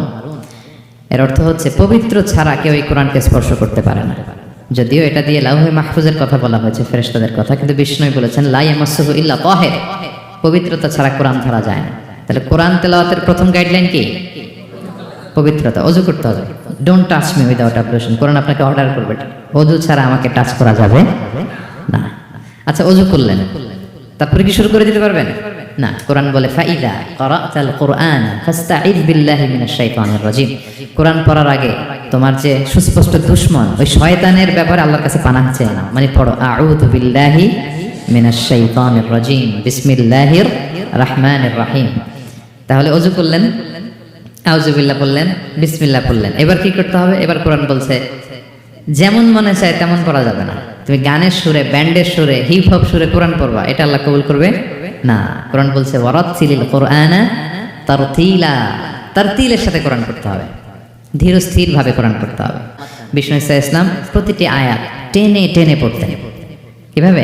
[SPEAKER 1] এর অর্থ হচ্ছে পবিত্র ছাড়া কেউ এই কোরআনকে স্পর্শ করতে পারে না। যদিও এটা দিয়ে লাউহে মাহফুজের কথা বলা হয়েছে, ফেরেশতাদের কথা, কিন্তু বিষ্ণু বলেছেন লা ইয়ামাসসুহু ইল্লা তাহির, পবিত্রতা ছাড়া কোরআন ধরা যায় না। তাহলে কোরআন তেলাওয়াতের প্রথম গাইডলাইন কি? পবিত্রতা। অজু করতে হবে, ডোন্ট টাচ মি উইদাউট অ্যাবলুশন। কোরআন আপনাকে অর্ডার করবে অজু ছাড়া আমাকে টাচ করা যাবে না। আচ্ছা, অজু করলেন, তারপরে কি শুরু করে দিতে পারবেন? না, কোরআন বলে ফাইদা ক্বারাতাল কুরআন ফাস্তাঈদ বিল্লাহি মিনাশ শাইতানির রাজিম। কোরআন পড়ার আগে তোমার যে সুস্পষ্ট দুশমন ওই শয়তানের ব্যাপারে আল্লাহর কাছে পানাহ চেয়ে নাও। মানে পড়ো আউযু বিল্লাহি মিনাশ শাইতানির রাজিম বিসমিল্লাহির রাহমানির রাহিম। তাহলে অজু করলেন, আউযু বিল্লাহ বললেন, বিসমিল্লাহ বললেন। এবার কি করতে হবে? এবার কোরআন বলছে যেমন মনে চায় তেমন পড়া যাবে না। তুমি গানের সুরে, ব্যান্ডের সুরে, হিপ হপ সুরে কোরআন পড়বা, এটা আল্লাহ কবুল করবে না। কোরআন বলছে ওয়ারাত্তিলিল কুরআনা তারতিলা, তারতিলের সাথে কোরআন পড়তে হবে, ধীর স্থির ভাবে কোরআন পড়তে হবে। বিষ্ণু ইসলাম প্রতিটি আয়াত টেনে টেনে পড়তেন। কিভাবে?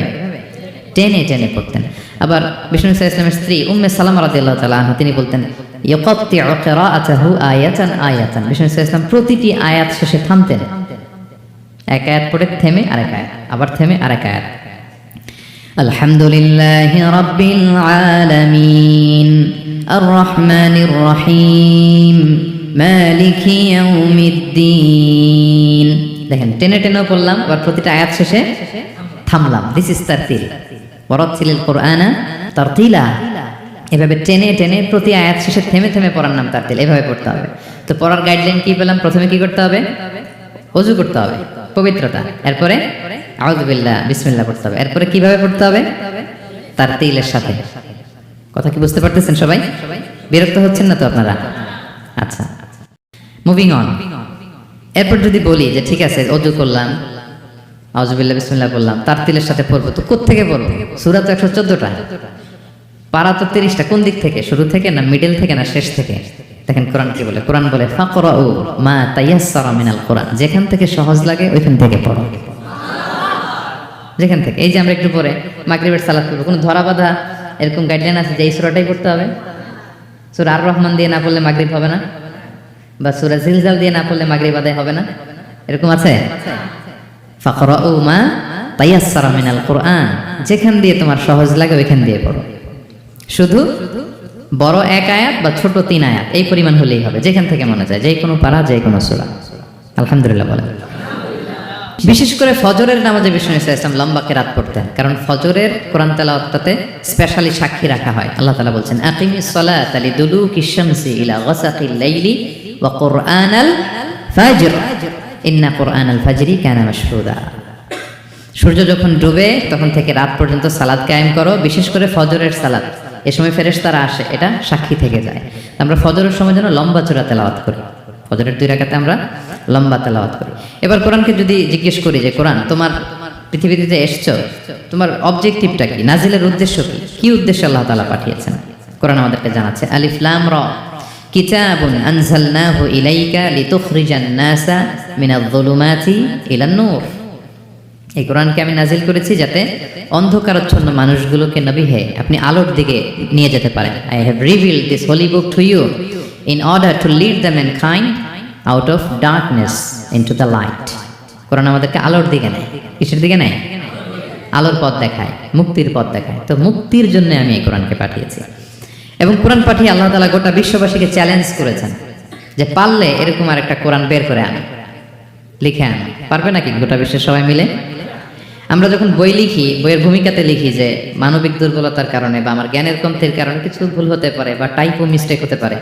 [SPEAKER 1] টেনে টেনে পড়তেন। আবার বিষ্ণু ইসলামের স্ত্রী উম্মে সালামা রাদিয়াল্লাহু তাআলা আনহা, তিনি বলতেন ইয়াকাত্তিউ কিরাআতাহু আয়াতান আয়াতান। বিষ্ণু ইসলাম প্রতিটি আয়াত শেষে থামতেন, এক আয়াত পড়ে থেমে আরেক আয়াত, আবার থেমে আরেক আয়াত। আলহামদুলিল্লাহি রাব্বিল আলামিন আর রহমানির রহিম মালিকি ইয়াউমিদ্দিন। দেখেন টেনে টেনে পড়লাম, আবার প্রতিটা আয়াত শেষে থামলাম। This is তারতিল। ওয়ারাত্তিলিল কুরআনা তারতিলা। এভাবে টেনে টেনে প্রতি আয়াত শেষে থেমে থেমে পড়ার নাম তারতিল। এভাবে পড়তে হবে। তো পড়ার গাইডলাইন কি পেলাম? প্রথমে কি করতে হবে? ওযু করতে হবে, পবিত্রতা। এরপরে আউযু বিল্লাহ, বিসমিল্লাহ পড়তে হবে। এরপরে কিভাবে পড়তে হবে? তারতিলের সাথে। কথা কি বুঝতে পারতেছেন সবাই? বিরক্ত হচ্ছেন না তো আপনারা? আচ্ছা, মুভিং অন। এরপর যদি বলি যে ঠিক আছে ওযু করলাম, আউযু বিল্লাহ বিসমিল্লাহ বললাম, তারতিলের সাথে পড়বো, তো কোত্থেকে পড়বো? সূরা তো 114টা, পারা তো 30টা। কোন দিক থেকে? শুরু থেকে না মিডল থেকে না শেষ থেকে? দেখেন কোরআন কি বলে। কোরআন বলে ফাকরাউ মা তায়াসসারা মিনাল কোরআন, যেখান থেকে সহজ লাগে ওইখান থেকে পড়ো। যেখান থেকে। এই যে আমরা একটু পরে মাগরিবের সালাত করবো, কোনো ধরা বাঁধা এরকম গাইডলাইন আছে যে এই সূরাটাই পড়তে হবে? সূরা আর রহমান দিয়ে না পড়লে মাগরিব হবে না, বা সূরা জিলজাল দিয়ে না পড়লে মাগরিব আদায় হবে না, এরকম আছে? ফাকরাউ মা তায়াসসারা মিনাল কোরআন, যেখান দিয়ে তোমার সহজ লাগে ওইখান দিয়ে পড়ো। শুধু বড় এক আয়াত বা ছোট 3 আয়াত এই পরিমাণ হলেই হবে, যেখান থেকে মনে যায়, যে কোনো পারা, যে কোনো সূরা। আলহামদুলিল্লাহ বলেন। বিশেষ করে ফজরের নামাজে বিষ্ণু ইসলাম লম্বা কিরাত পড়তেন, কারণ ফজরের কোরআন তেলাওয়াতটাতে স্পেশালি সাক্ষী রাখা হয়। আল্লাহ তাআলা বলছেন আকিমিস সালাতা লিদুলুকিশ শামসি ইলা গাসাকিল লাইলি ওয়া কুরআনাল ফাজর ইন্না কুরআনাল ফাজরি কানা মাশহুদা। সূর্য যখন ডুবে তখন থেকে রাত পর্যন্ত সালাত কায়েম করো, বিশেষ করে ফজরের সালাত। এ সময় ফেরেশতারা আসে, এটা সাক্ষী থেকে যায়। আমরা ফজরের সময় যেন লম্বা চূড়া তেলাওয়াত করি, ফজরের 2 রাকাতে আমরা লম্বা তেলাওয়াত করি। এবার কোরআনকে যদি জিজ্ঞেস করি যে কোরআন তোমার পৃথিবীতে যে এসছো, তোমার অবজেক্টিভটা কি, নাজিলের উদ্দেশ্য কি, কি উদ্দেশ্যে আল্লাহ তাআলা পাঠিয়েছেন? কোরআন আমাদেরকে জানাচ্ছে আলিফ লাম রা কিতাবুন আনজালনাহু ইলাইকা লিতুখরিজান নাসা মিনায-যুলুমাতি ইলান নূর। এই কোরআনকে আমি নাজিল করেছি যাতে অন্ধকারাচ্ছন্ন মানুষগুলোকে নবী হে আপনি আলোর দিকে নিয়ে যেতে পারেন। I have revealed this holy book to you in order to lead the mankind out of darkness into the light. কোরআন আমাদেরকে আলোর দিকে নেয়। কিসের দিকে নেয়? আলোর পথ দেখায়, মুক্তির পথ দেখায়। তো মুক্তির জন্য আমি এই কোরআনকে পাঠিয়েছি। এবং কোরআন পাঠিয়ে আল্লাহ তাআলা গোটা বিশ্ববাসীকে চ্যালেঞ্জ করেছেন যে পারলে এরকম আর একটা কোরআন বের করে আনো, লিখে আনো। পারবে নাকি গোটা বিশ্বের সবাই মিলে? আমরা যখন বই লিখি, বইয়ের ভূমিকাতে লিখি যে মানবিক দুর্বলতার কারণে বা আমার জ্ঞানের কমতির কারণে কিছু ভুল হতে পারে বা টাইপো মিস্টেক হতে পারে।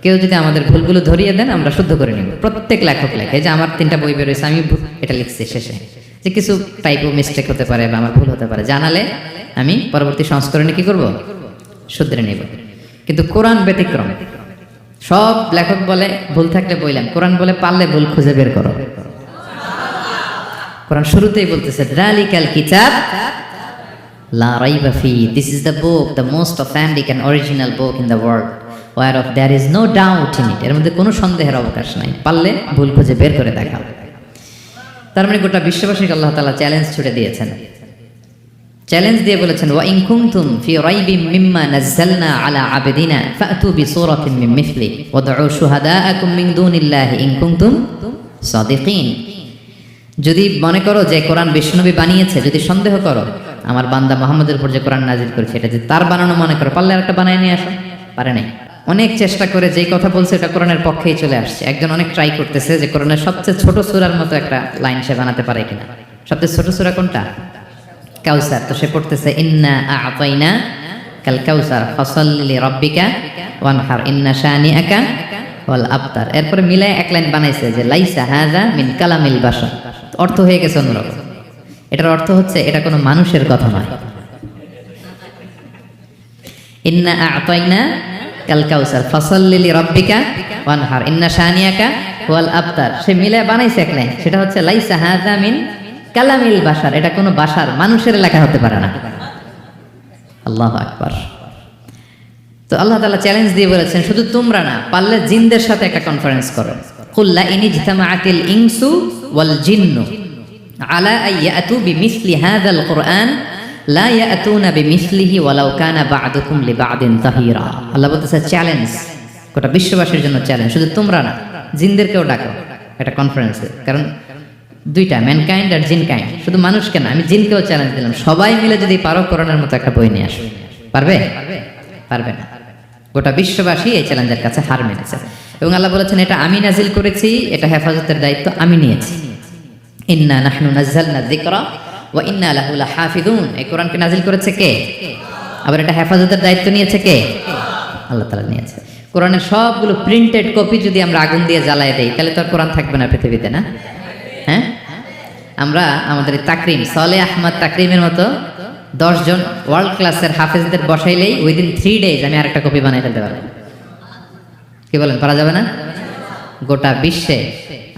[SPEAKER 1] কেউ যদি আমাদের ভুলগুলো ধরিয়ে দেন, আমরা শুদ্ধ করে নিব। প্রত্যেক লেখক লেখে যে আমার 3টা বই বেরোয়েছে, আমি এটা লিখছি শেষে, যে কিছু টাইপো মিস্টেক হতে পারে বা আমার ভুল হতে পারে, জানালে আমি পরবর্তী সংস্করণে কি করব, শুধরে নিব। কিন্তু কোরআন ব্যতিক্রম। সব লেখক বলে ভুল থাকলে বললাম, কোরআন বলে পারলে ভুল খুঁজে বের করো। কোরআন শুরুতেই বলতেছে যালিকাল কিতাব লা রাইবা ফি, this is the book, the most authentic and original book in the world, whereof there is no doubt in it, এর মধ্যে কোনো সন্দেহের অবকাশ নাই, পারলে ভুল খুঁজে বের করে দেখাও। তার মানে গোটা বিশ্ববাসীকে আল্লাহ তাআলা চ্যালেঞ্জ ছুড়ে দিয়েছেন, চ্যালেঞ্জ দিয়ে বলেছেন ওয়া ইন কুনতুম ফি রাইবিম মিম্মা নাযালনা আলা আবদিনা ফাতু বিসূরাতিন মিন মিথলি ওয়াদউ শুহাদাআকুম মিন দুনিল্লাহি ইন কুনতুম সাদিকিন। যদি মনে করো যে কোরআন বিশ্বনবী বানিয়েছে, যদি সন্দেহ করো আমার বান্দা মুহাম্মদের উপর যে কোরআন নাজিল করেছে এটা যে তার বানানো মনে করো, পারলে আরেকটা বানায় নিয়ে আসো। পারে নাই। অনেক চেষ্টা করে যেই কথা বলছে এটা কোরআনের পক্ষেই চলে আসছে। একজন অনেক ট্রাই করতেছে যে কোরআনের সবচেয়ে ছোট সূরার মতো একটা লাইন সে বানাতে পারে কিনা। সবচেয়ে ছোট সূরা কোনটা? কাউসার। তো সে পড়তেছে ইন্না আ'তাইনা কাল কাউসার ফাসাল্লি লিরাব্বিকা ওয়ানহার ইন্না শানিআকা ওয়াল আবতার। এরপরে মিলায় এক লাইন বানাইছে যে লাইসা হাযা মিন কালামিল বাশার। অর্থ হয়ে গেছে অন্যরকম। এটার অর্থ হচ্ছে এটা কোনো মানুষের কথা নয়। ইন্না আ'তাইনা কাল কাউসার ফাসাল্লি লিরাব্বিকা ওয়ানহার ইন্না শানিআকা ওয়াল আবতার। সে মিলায় বানাইছে এক লাইন, সেটা হচ্ছে লাইসা হাযা মিন কালামিল বাশার। এটা কোনো বাশার, মানুষের লেখা হতে পারে না। আল্লাহু আকবার। তো আল্লাহ তাআলা চ্যালেঞ্জ দিয়ে বলেছেন শুধু তোমরা না, পারলে জিনদের সাথে একটা কনফারেন্স করো। কুল লা ইন ইজতামাআতিল ইনসু ওয়াল জিন্নু আলা আইয়াতু বিমিসলি হাযাল কুরআন লা ইয়াতুনা বিমিসলিহি ওয়ালাউ কানা বা'দুকুম লিবা'দিন যাহিরা। আল্লাহ বলতেছে চ্যালেঞ্জ, গোটা বিশ্ববাসীর জন্য চ্যালেঞ্জ। শুধু তোমরা না, জিনদেরকেও ডাকো একটা কনফারেন্সে। কারণ দুইটা, ম্যানকাইন্ড আর জিনকাইন্ড। শুধু মানুষকে না, আমি জিনকেও চ্যালেঞ্জ দিলাম, সবাই মিলে যদি পারো কোরআনের মতো একটা বই নিয়ে আসো। পারবে? পারবে না। গোটা বিশ্ববাসী এই চ্যালেঞ্জের কাছে হার মেনেছে। এবং আল্লাহ বলেছেন এটা আমি নাজিল করেছি, এটা হেফাজতের দায়িত্ব আমি নিয়েছি। ইন্না নাহনু নাযালনা যিকরা ওয়া ইন্না লাহু লাহাফিযুন। এই কোরআনকে নাজিল করেছে কে? আবার এটা হেফাজতের দায়িত্ব নিয়েছে কে? আল্লাহ তাআলা নিয়েছে। কোরআনের সবগুলো প্রিন্টেড কপি যদি আমরা আগুন দিয়ে জ্বালায় দেই, তাহলে তো আর কোরআন থাকবে না পৃথিবীতে, না? হ্যাঁ, আমরা আমাদের তাকরিম সালে আহমদ তাকরিমের মতো 10 জন ওয়ার্ল্ড ক্লাসের হাফেজদের বসাইলেই উইদিন 3 days আমি আরেকটা কপি বানিয়ে ফেলতে পারবো। কি বলেন, পারা যাবে না? গোটা বিশ্বে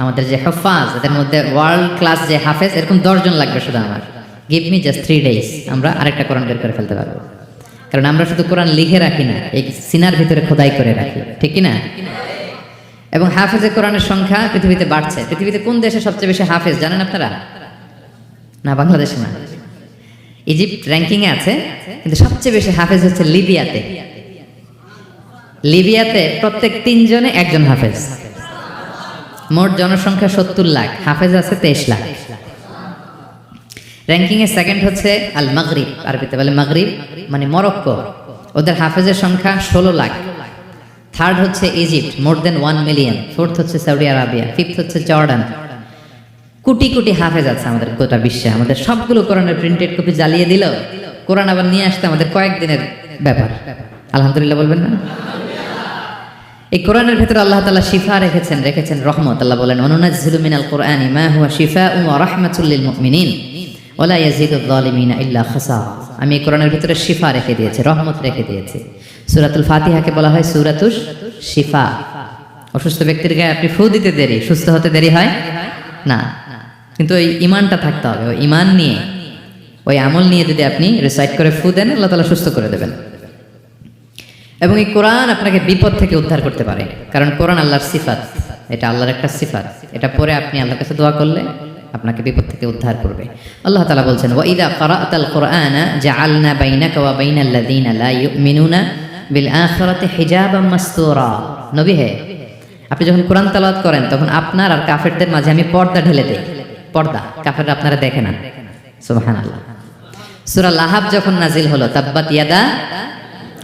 [SPEAKER 1] আমাদের যে হাফাজ, এদের মধ্যে ওয়ার্ল্ড ক্লাস যে হাফেজ, এরকম 10 জন লাগবে শুধু আমার। গিভ মি জাস্ট 3 days, আমরা আরেকটা কোরআন বের করে ফেলতে পারবো। কারণ আমরা শুধু কোরআন লিখে রাখি না, এই সিনার ভিতরে খোদাই করে রাখি, ঠিক কি না? এবং হাফেজে কোরআনের সংখ্যা পৃথিবীতে বাড়ছে। পৃথিবীতে কোন দেশে সবচেয়ে বেশি হাফেজ জানেন আপনারা? না, বাংলাদেশে না। ইজিপ্ট র্যাঙ্কিংয়ে আছে, কিন্তু সবচেয়ে বেশি হাফেজ হচ্ছে লিবিয়াতে। লিবিয়াতে প্রত্যেক 3 জনে একজন হাফেজ। মোট জনসংখ্যা 70 লাখ, হাফেজ আছে 23 লাখ। র্যাঙ্কিংয়ে সেকেন্ড হচ্ছে আল মাগরিব, আরবিতে বলে মাগরিব মানে মরক্কো, ওদের হাফেজের সংখ্যা 16 লাখ। থার্ড হচ্ছে ইজিপ্ট, মোর দেন 1 মিলিয়ন। ফোর্থ হচ্ছে সৌদি আরবিয়া, ফিফথ হচ্ছে জর্ডান। কোটি কোটি হাফেজ আছে আমাদের গোটা বিশ্বে। আমাদের সবগুলো কোরআনের প্রিন্টেড কপি জ্বালিয়ে দিল, কোরআন আবার নিয়ে আসতে আমাদের কয়েকদিনের ব্যাপার। আলহামদুলিল্লাহ বলবেন না? এই কোরআনের ভেতরে আল্লাহ তাআলা শিফা রেখেছেন রহমত। আল্লাহ বলেন অনুনাজ্জিলু মিনাল কুরআনি মা হুয়া শিফাউন ওয়া রাহমাতুল লিল মুমিনিন ওয়া লা ইয়াজিদুয যালিমিনা ইল্লা খাসারা। আমি এই কোরআনের ভিতরে শিফা রেখে দিয়েছি, রহমত রেখে দিয়েছি। সূরাতুল ফাতিহাকে বলা হয় সূরাতুশ শিফা। অসুস্থ ব্যক্তির গায়ে আপনি ফু দিতে দেরি, সুস্থ হতে দেরি হয় না। কিন্তু ওই ঈমানটা থাকতে হবে, ওই ঈমান নিয়ে, ওই আমল নিয়ে যদি আপনি রিসাইট করে ফু দেন, আল্লাহ তাআলা সুস্থ করে দেবেন। এবং এই কোরআন আপনাকে বিপদ থেকে উদ্ধার করতে পারে, কারণ কোরআন আল্লাহর সিফাত, এটা আল্লাহর একটা সিফাত। এটা পরে আপনি আল্লাহর কাছে দোয়া করলে আপনাকে বিপদ থেকে উদ্ধার করবে। আল্লাহ তাআলা বলছেন ওয়া ইযা ক্বারা'তাল কুরআনা জাআলনা বাইনাকা ওয়া বাইনাল্লাযীনা লা ইউমিনুনা বিল আখিরাতি হিজাবাম মাসতুরা। নবী হে, আপনি যখন কোরআন তেলাওয়াত করেন তখন আপনার আর কাফেরদের মাঝে আমি পর্দা ঢেলে দেই। পর্দা, কাফেররা আপনারা দেখে না। সুবহানাল্লাহ। সূরা লাহাব যখন নাজিল হলো, তাব্বাত ইয়াদা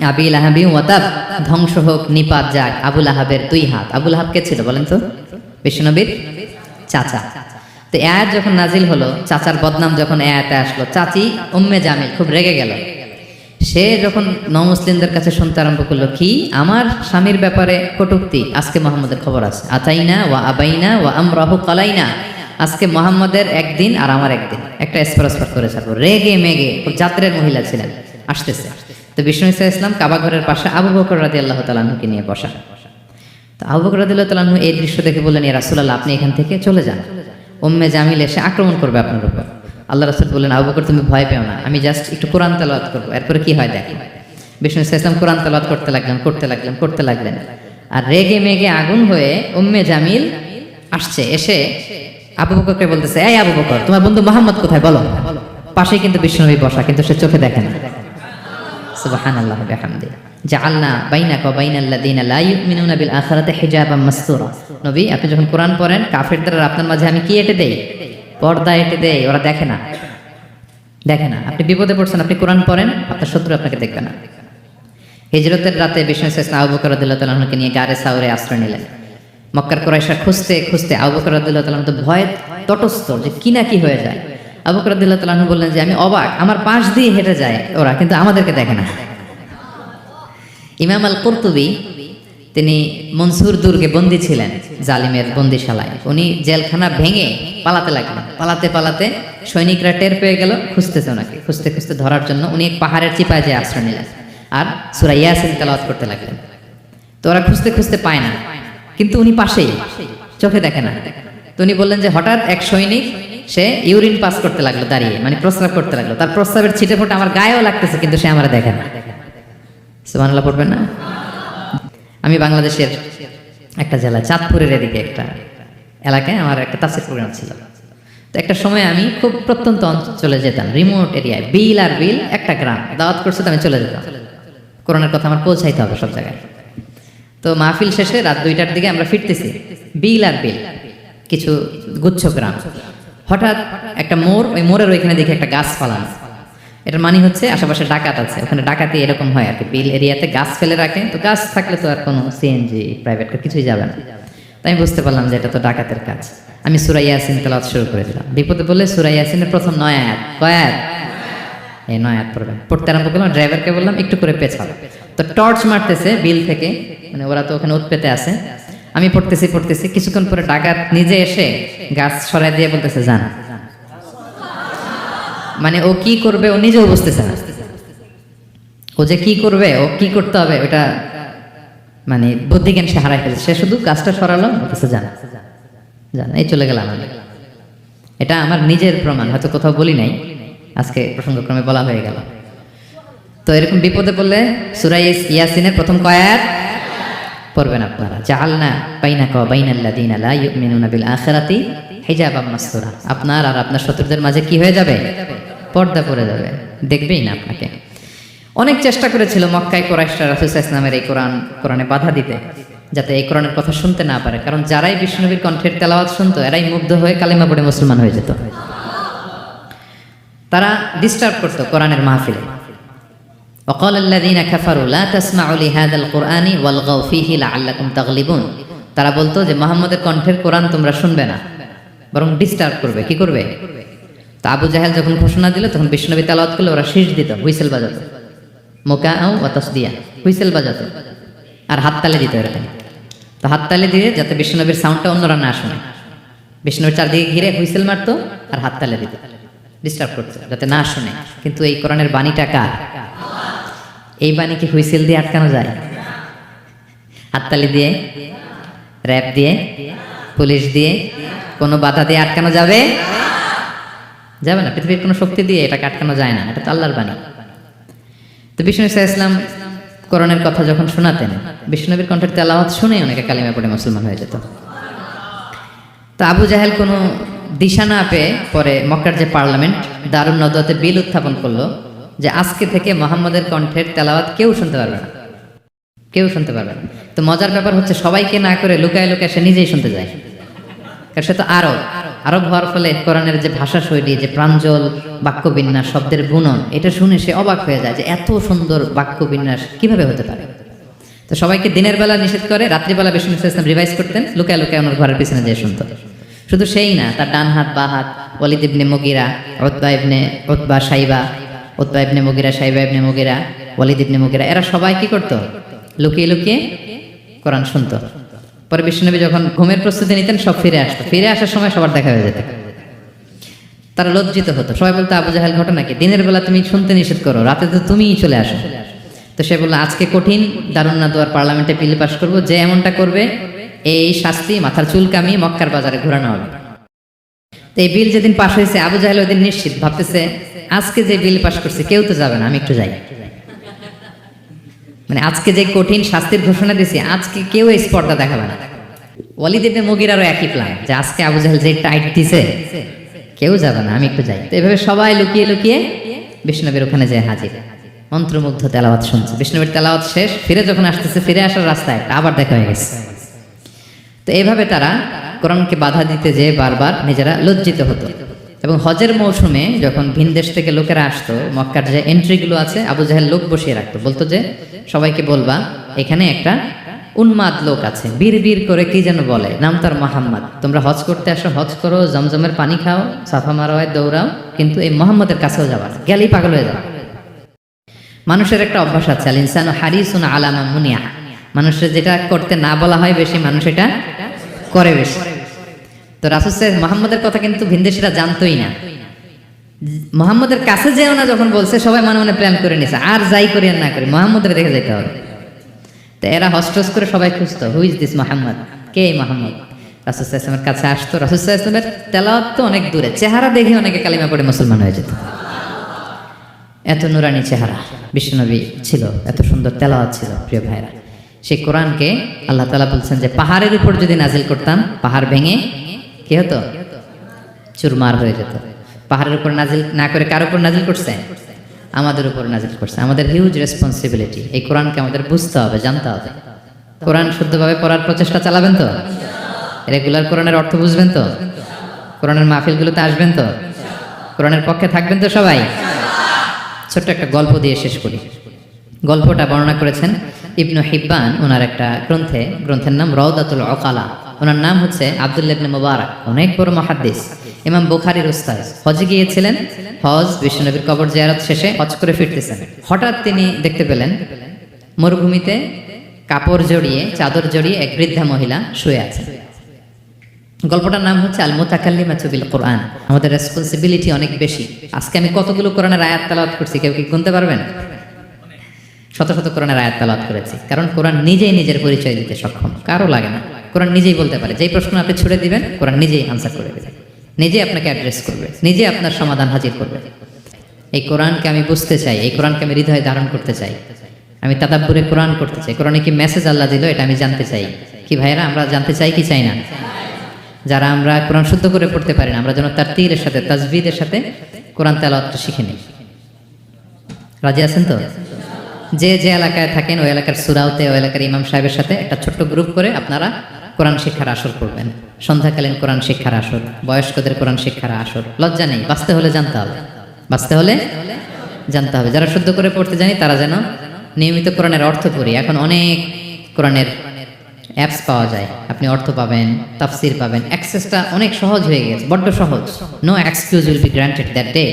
[SPEAKER 1] আবি লাহাবি ওয়াতাব, ধ্বংস হোক নিপাত যাক আবু লাহাবের 2 হাত। আবু লাহাব কে ছিল বলেন তো? বিশ্বনবীর চাচা। তো এই আয়াত যখন নাজিল হলো, চাচার বদনাম যখন এই আয়াতে আসলো, চাচি উম্মে জামিল খুব রেগে গেল। সে যখন নমুসলিমদের কাছে শুনতে আরম্ভ করলো, কি আমার স্বামীর ব্যাপারে কটূক্তি, আজকে মোহাম্মদের খবর আছে, আতাইনা ওয়া আবাইনা ওয়া আমরাহু কালাইনা, আজকে মোহাম্মদের একদিন আর আমার একদিন, একটা স্পরস্পর করে ছাড়বো। রেগে মেগে, খুব জাত্রের মহিলা ছিলেন, আসতেছে। তো বিষ্ণু ইসা ইসলাম কাবা ঘরের পাশে আবু বকর রাদিয়াল্লাহু তাআলা আনহুকে নিয়ে বসা। তো আবু বকর রাদিয়াল্লাহু তাআলা আনহু এই দৃশ্য দেখে বললেন, ইয়া রাসূলুল্লাহ, আপনি এখান থেকে চলে যান, উম্মে জামিল এসে আক্রমণ করবে আপনার উপর। আল্লাহ রাসূল বললেন, আবু বকর তুমি ভয় পেও না, আমি জাস্ট একটু কোরআন তেলাওয়াত করবো, এরপরে কি হয় দেখো। বিষ্ণু ইসা ইসলাম কোরআন তেলাওয়াত করতে লাগলেন। আর রেগে মেগে আগুন হয়ে উম্মে জামিল আসছে, এসে আবু বকরকে বলতেছে, এই আবু বকর, তোমার বন্ধু মুহাম্মদ কোথায় বলো। পাশেই কিন্তু বিশ্বনবী বসা, কিন্তু সে চোখে দেখে না। সুবহানাল্লাহি ওয়া বিহামদিহি জাআলনা বাইনাকা ওয়া বাইনাল্লাযিনা লা ইউমিনুনা বিল আখিরাতি হিজাবাম মাসতুরা। নবী, আপনি যখন কোরআন পড়েন, কাফেরদের আর আপনার মাঝে আমি কি এঁটে দেই? পর্দা এঁটে দেই, ওরা দেখে না। আপনি বিপদে পড়ছেন, আপনি কোরআন পড়েন, আপনার শত্রু আপনাকে দেখবে না। হিজরতের রাতে বিষ্ণু ইসলাম আবু বকর রাদিয়াল্লাহু তাআলা আনহুকে নিয়ে গারে সাউরে আশ্রয় নিলেন। মক্কার কুরাইশরা খুঁজতে আবু বকর রাদিয়াল্লাহু তাআলা আনহু তো ভয়ে তটস্থ, যে কি না কি হয়ে যায়। আবু বকর রাদিয়াল্লাহু তাআলা আনহু বললেন যে আমি অবাক, আমার পাশ দিয়ে হেঁটে যায় ওরা, কিন্তু আমাদেরকে দেখে না। ইমাম আল কুরতুবী, তিনি মনসুর দুর্গে বন্দী ছিলেন, জালিমের বন্দিশালায়। উনি জেলখানা ভেঙে পালাতে লাগলেন। পালাতে সৈনিকরা টের পেয়ে গেল, খুঁজতেছে ওনাকে। খুঁজতে ধরার জন্য উনি এক পাহাড়ের চিপায় যেয়ে আশ্রয় নিলেন আর সূরা ইয়াসিন তেলাওয়াত করতে লাগলেন। তো ওরা খুঁজতে পায় না, কিন্তু উনি পাশেই, চোখে দেখে না। তো উনি বললেন যে হঠাৎ এক সৈনিক, সে ইউরিন পাস করতে লাগলো দাঁড়িয়ে, মানে প্রস্রাব করতে লাগলো। তার প্রস্রাবের ছিটে ফোঁটা আমার গায়েও লাগতেছে, কিন্তু সে আমার দেখে না। সুবহানাল্লাহ পড়বেন না? আমি বাংলাদেশের একটা জেলা, চাঁদপুরের এদিকে একটা এলাকায় আমার একটা তাফসীর প্রোগ্রাম ছিল। তো একটা সময় আমি খুব প্রত্যন্ত অঞ্চলে যেতাম, রিমোট এরিয়ায়, বিল একটা গ্রাম দাওয়াত করছে, তো আমি চলে যেতাম। কোরআনের কথা আমার পৌঁছাইতে হবে সব জায়গায়। তো মাহফিল শেষে রাত 2টার দিকে আমরা ফিরতেছি, বিল কিছু গুচ্ছ গ্রাম। হঠাৎ একটা মোড়, ওই মোড়ের ওইখানে দেখি একটা গাছ ফালানো। এটার মানে হচ্ছে আশেপাশে ডাকাত আছে, ওখানে ডাকাতি এরকম হয় আর কি, বিল এরিয়াতে গাছ ফেলে রাখে। তো গাছ থাকলে তো আর কোনো সিএনজি, প্রাইভেট কার কিছুই যাবে না। তাই আমি বুঝতে পারলাম যে এটা তো ডাকাতের কাজ। আমি সূরা ইয়াসিন তেলাওয়াত শুরু করে দিলাম। বিপদে বললে সূরা ইয়াসিনের প্রথম 9 আয়াত, কয় আয়াত? এই 9 আয়াত পড়বেন। পড়তে আরম্ভ করলাম, ড্রাইভারকে বললাম একটু করে পেছাও। তো টর্চ মারতেছে বিল থেকে, মানে ওরা তো ওখানে উৎপেতে আছে। আমি পড়তেছি, কিছুক্ষণ পরে ডাকাত নিজে এসে গাছ সরাই দিয়ে বলতেছে যান। মানে ও কি করবে ও নিজেও বুঝতেছে না, ও যে কি করবে, ও কি করতে হবে ওটা মানে বুদ্ধিজ্ঞান সে হারাই ফেলছে। সে শুধু গাছটা সরালো, বলতেছে যান, এই চলে গেলাম। এটা আমার নিজের প্রমাণ, হয়তো কোথাও বলি নাই, আজকে প্রসঙ্গক্রমে বলা হয়ে গেল। তো এরকম বিপদে পড়লে সূরা ইয়াসিনের প্রথম কয় আয়াত পড়বেন আপনারা। জাআলনা বাইনাকা ওয়া বাইনাল্লাযিনা লা ইউমিনুনা বিল আখিরাতি হিজাবাম মাসতুরা। আপনার আর আপনার শত্রুদের মাঝে কি হয়ে যাবে? পর্দা পড়ে যাবে, দেখবেই না আপনাকে। অনেক চেষ্টা করেছিল মক্কায় কুরাইশরা রাসূল সাল্লাল্লাহু আলাইহি ওয়াসাল্লামের এই কোরআনে বাধা দিতে, যাতে এই কোরআনের কথা শুনতে না পারে। কারণ যারাই বিষ্ণুনবীর কণ্ঠের তেলাওয়াত শুনতো, এরাই মুগ্ধ হয়ে কালিমা পড়ে মুসলমান হয়ে যেত। তারা ডিস্টার্ব করতো কোরআনের মাহফিলে। وقال الذين كفروا لا تسمعوا لهذا القرآن والغوا فيه لعلكم تغلبون। তারা বলতো যে মুহাম্মদের কণ্ঠের কোরআন তোমরা শুনবে না, বরং ডিস্টার্ব করবে। কি করবে? তো আবু জাহেল যখন ঘোষণা দিল, তখন বিষ্ণুনবী তেলাওয়াত করলে ওরা শীষ দিত, হুইসেল বাজাতো, মুকাআউ ওয়া তাসদিয়া, হুইসেল বাজাতো আর হাততালি দিত এরকম। তো হাততালি দিয়ে যাতে বিষ্ণুনবীর সাউন্ডটা অন্যরা না শুনে, বিষ্ণুনবীর চারদিকে ঘিরে হুইসেল মারতো আর হাততালি দিত, ডিস্টার্ব করতো যাতে না শুনে। কিন্তু এই কোরআনের বাণীটা কার? এই বাণী কি হুইসেল দিয়ে আটকানো যায়? হাততালি দিয়ে, র‍্যাপ দিয়ে, পুলিশ দিয়ে, কোনো বাধা দিয়ে আটকানো যাবে? যাবে না। পৃথিবীর কোনো শক্তি দিয়ে এটাকে আটকানো যায় না, এটা তো আল্লাহর বাণী। তো বিষ্ণু ইসলাম কোরআনের কথা যখন শোনাতেন, বিষ্ণুনবীর কণ্ঠের তেলাওয়াত শুনে অনেকে কালিমা পড়ে মুসলমান হয়ে যেত। তো আবু জাহেল কোনো দিশা না পেয়ে পরে মক্কার যে পার্লামেন্ট, দারুন নদওয়াতে বিল উত্থাপন করলো যে আজকে থেকে মুহাম্মদের কণ্ঠের তেলাওয়াত কেউ শুনতে পারবে না, কেউ শুনতে পারবে না। তো মজার ব্যাপার হচ্ছে, সবাইকে না করে লুকায় লুকায় সে নিজেই শুনতে যায়, কারণ সে তো আরব। আরব হওয়ার ফলে কোরআনের যে ভাষা শৈলী, যে প্রাঞ্জল বাক্যবিন্যাস, শব্দের গুণন, এটা শুনে সে অবাক হয়ে যায় যে এত সুন্দর বাক্যবিন্যাস কিভাবে হতে পারে। তো সবাইকে দিনের বেলা নিষেধ করে, রাত্রিবেলা বিষ্ণু ইসলাম রিভাইজ করতেন, লুকায় লুকায় ওনার ঘরের পিছনে যেয়ে শুনতো। শুধু সেই না, তার ডান হাত বা হাত Walid ibn Mughira, Utba ibn Utba Saiba, Utba ibn Mughira, Saiba ibn Mughira, Walid ibn Mughira, এরা সবাই কি করতো? লুকিয়ে লুকিয়ে কোরআন শুনতো। পরে বিশ্বনবী যখন ঘুমের প্রস্তুতি নিতেন, সব ফিরে আসতো। ফিরে আসার সময় সবার দেখা হয়ে যেত। তারা লজ্জিত হতো। সবাই বলতো, আবু জাহেল ঘটনা কি? দিনের বেলা তুমি শুনতে নিষেধ করো, রাতে তো তুমিই চলে আসো। তো সে বললো, আজকে কঠিন দারুন নাদুয়ার পার্লামেন্টে বিল পাস করবো, যে এমনটা করবে এই শাস্তি, মাথার চুল কামিয়ে মক্কার বাজারে ঘোরানো হবে। তো এই বিল যেদিন পাস হয়েছে, আবু জাহেল ওই দিন নিশ্চিত ভাবতেছে, আজকে যে বিল পাস করছে কেউ তো যাবে না, আমি একটু যাই। মানে আজকে যে কঠিন শাস্তির ঘোষণা দিয়েছি, আজকে কেউ এই স্পর্ধা দেখাবে না। ওয়ালিদ ইবনে মুগিরারও একই প্ল্যান, যে আজকে আবু জাহেল যে টাইট দিছে কেউ যাবে না, আমি একটু যাই। তো এভাবে সবাই লুকিয়ে লুকিয়ে বিষ্ণুনবীর ওখানে যায় হাজির, মন্ত্রমুগ্ধ তেলাওয়াত শুনছে। বিষ্ণুনবীর তেলাওয়াত শেষ, ফিরে যখন আসতেছে, ফিরে আসার রাস্তায় আবার দেখা হয়ে গেছে। তো এইভাবে তারা কোরআনকে বাধা দিতে যেয়ে বারবার নিজেরা লজ্জিত হতো। এবং হজের মৌসুমে যখন ভিন দেশ থেকে লোকেরা আসতো, মক্কার যে এন্ট্রিগুলো আছে, আবু জাহেল লোক বসিয়ে রাখতো, বলতো যে সবাইকে বলবা এখানে একটা উন্মাদ লোক আছে, বীর বীর করে কি যেন বলে, নাম তার মোহাম্মদ। তোমরা হজ করতে আসো, হজ করো, জমজমের পানি খাও, সাফা মারোয়ায় দৌড়াও, কিন্তু এই মোহাম্মদের কাছেও যাবা না, গেলেই পাগল হয়ে যাবে। মানুষের একটা অভ্যাস আছে, আল ইনসানু হারিসুন আলা মা মুনিয়া, মানুষের যেটা করতে না বলা হয় বেশি, মানুষ এটা করে বেশি। তো রাসূল সাল্লাল্লাহু মুহাম্মদের কথা কিন্তু ভিনদেশীরা জানতোই না। মুহাম্মদের কাছে যেও না যখন বলছে, সবাই মনে মনে প্ল্যান করে নিছে, আর যাই করি আর না করি মুহাম্মদের দেখে যেতে হবে। তো এরা হস্টস করে সবাই খুঁজতো, হু ইজ দিস মুহাম্মদ, কে মুহাম্মদ? রাসূল সাল্লাল্লাহু আলাইহি ওয়াসাল্লামের কাছে আসতো। রাসূল সাল্লাল্লাহু আলাইহি ওয়াসাল্লামের তেলাওয়াত তো অনেক দূরে, চেহারা দেখে অনেকে কালিমা পড়ে মুসলমান হয়ে যেত। এত নুরানি চেহারা বিশ্বনবী ছিল, এত সুন্দর তেলাওয়াত ছিল। প্রিয় ভাইরা, সেই কোরআনকে আল্লাহ তাআলা বলছেন যে পাহাড়ের উপর যদি নাজিল করতাম, পাহাড় ভেঙে কি হতো? চুরমার হয়ে যেত। পাহাড়ের উপর নাজিল না করে কার উপর নাজিল করছে? আমাদের উপর নাজিল করছে। আমাদের হিউজ রেসপন্সিবিলিটি, এই কোরআনকে আমাদের বুঝতে হবে, জানতে হবে। কোরআন শুদ্ধভাবে পড়ার প্রচেষ্টা চালাবেন তো? রেগুলার কোরআনের অর্থ বুঝবেন তো? কোরআনের মাহফিলগুলোতে আসবেন তো? কোরআনের পক্ষে থাকবেন তো সবাই? ছোট্ট একটা গল্প দিয়ে শেষ করি। গল্পটা বর্ণনা করেছেন ইবনু হিব্বান ওনার একটা গ্রন্থের নাম রাউদাতুল উকালা। ওনার নাম হচ্ছে আব্দুল্লাহ ইবনে মুবারক, অনেক বড় মুহাদ্দিস, ইমাম বুখারীর উস্তাদ। হজে গিয়েছিলেন, হজ বিশ্বনবীর কবর জিয়ারত শেষে হজ করে ফিরতেছেন। হঠাৎ তিনি দেখতে পেলেন মরুভূমিতে কাপড় জড়িয়ে, চাদর জড়িয়ে এক বৃদ্ধা মহিলা শুয়ে আছে। গল্পটার নাম হচ্ছে আল মুতাকাল্লিমাতু বিল কোরআন। আমাদের রেসপন্সিবিলিটি অনেক বেশি। আজকে আমি কতগুলো কোরআনের আয়াত তেলাওয়াত করছি, কেউ কি গুনতে পারবেন? শত শত কোরআনের আয়াত তেলাওয়াত করেছি, কারণ কোরআন নিজেই নিজের পরিচয় দিতে সক্ষম, কারো লাগে না। কোরআন নিজেই বলতে পারে, যেই প্রশ্ন আপনি ছুড়ে দিবেন কোরআন নিজেই আনসার করে দেবে, নিজেই আপনাকে অ্যাড্রেস করবে, নিজে আপনার সমাধান হাজির করবে। এই কোরআনকে আমি বুঝতে চাই, এই কোরআনকে আমি হৃদয়ে ধারণ করতে চাই, আমি তাদাব্বুরে কোরআন করতে চাই। কোরআনে কি মেসেজ আল্লাহ দিল এটা আমি জানতে চাই। কি ভাইয়েরা, আমরা জানতে চাই কি চাই না? যারা আমরা কোরআন শুদ্ধ করে পড়তে পারি না, আমরা যেন তারতিলের সাথে, তাজবিদের সাথে কোরআন তেলাওয়াতটা শিখে নিই। রাজি আছেন তো? যে যে এলাকায় থাকেন ওই এলাকার সুরাউতে, ওই এলাকার ইমাম সাহেবের সাথে একটা ছোট্ট গ্রুপ করে আপনারা কোরআন শিক্ষার আসর করবেন। সন্ধ্যাকালীন কোরআন শিক্ষার আসর, বয়স্কদের কোরআন শিক্ষার আসর। লজ্জা নেই, বাঁচতে হলে জানতে হবে, বাঁচতে হলে জানতে হবে। যারা শুদ্ধ করে পড়তে জানি তারা যেন নিয়মিত কোরআনের অর্থ পড়ি। এখন অনেক কোরআনের অ্যাপস পাওয়া যায়, আপনি অর্থ পাবেন, তাফসির পাবেন, অ্যাক্সেসটা অনেক সহজ হয়ে গেছে, বড্ড সহজ। No excuse will be granted that day.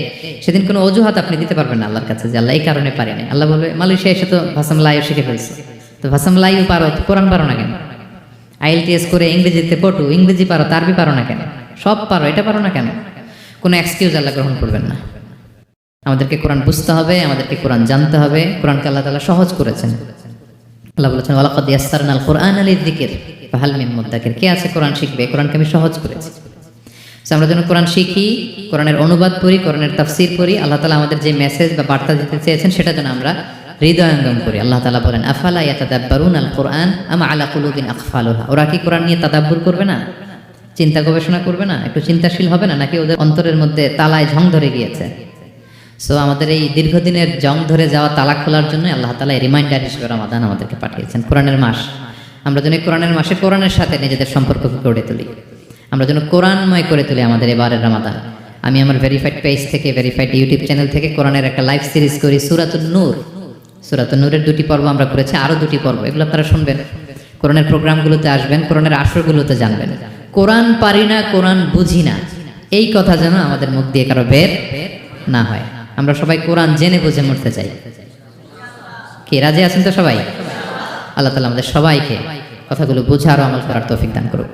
[SPEAKER 1] সেদিন কোনো অজুহাত আপনি দিতে পারবেন না আল্লাহর কাছে যে আল্লাহ এই কারণে পারি না। আল্লাহ বলবে, মালয়েশিয়া এসে তো ভাসাম লাইও শিখে ফেলছে, তো ভাসাম লাইও পারো, কোরআন পারো না কেন? IELTS করে ইংরেজিতে পটু, ইংরেজি পারো, আরবি পারো না কেন? সব পারো, এটা পারো না কেন? কোনো এক্সকিউজ আল্লাহ গ্রহণ করবেন না। আমাদেরকে কোরআন বুঝতে হবে, আমাদেরকে কোরআন জানতে হবে। কোরআনকে আল্লাহ তাআলা সহজ করেছেন। আল্লাহ বলেছেন, ওয়ালাকাদ ইয়াসসারনাল কুরআনা লিযিকর ফাহাল মিন মুদ্দাকির। কে আছে কোরআন শিখবে? কোরআনকে আমি সহজ করেছি। আমরা যেন কোরআন শিখি, কোরআনের অনুবাদ পড়ি, কোরআনের তাফসীর পড়ি। আল্লাহ তাআলা আমাদের যে মেসেজ বা বার্তা দিতে চেয়েছেন সেটা যেন আমরা হৃদয়ঙ্গম করি। আল্লাহ তাআলা বলেন, আফালা ইয়াতাদাব্বারুনাল কুরআন আম আলা কুলুবিন আকফালুহা। ওরা কি কোরআন নিয়ে তাদাব্বুর করবে না, চিন্তা গবেষণা করবে না, একটু চিন্তাশীল হবে না? নাকি ওদের অন্তরের মধ্যে তালায় ঝং ধরে গিয়েছে? সো আমাদের এই দীর্ঘদিনের জং ধরে যাওয়া তালা খোলার জন্য আল্লাহ তাআলা রিমাইন্ডার হিসেবে রমাদান আমাদেরকে পাঠিয়েছেন, কোরআনের মাস। আমরা যেন কোরআনের মাসে কোরআনের সাথে নিজেদের সম্পর্ককে গড়ে তুলি। আমরা যেন কোরআনময় করে তুলি আমাদের এবারের রমাদান। আমি আমার ভেরিফাইড পেজ থেকে, ভেরিফাইড ইউটিউব চ্যানেল থেকে কোরআনের একটা লাইভ সিরিজ করি, সূরাতুন নূর। সূরাতুন নূরের 2টি পর্ব আমরা করেছি, আরও 2টি পর্ব, এগুলো আপনারা শুনবেন। কোরআনের প্রোগ্রামগুলোতে আসবেন, কোরআনের আসরগুলোতে জানবেন। কোরআন পারি না, কোরআন বুঝি না, এই কথা যেন আমাদের মুখ দিয়ে কারো বের না হয়। আমরা সবাই কোরআন জেনে বুঝে মরতে চাই। কি রাজি আছেন তো সবাই? আল্লাহ তাআলা আমাদের সবাইকে কথাগুলো বুঝার ও আমল করার তৌফিক দান করুক।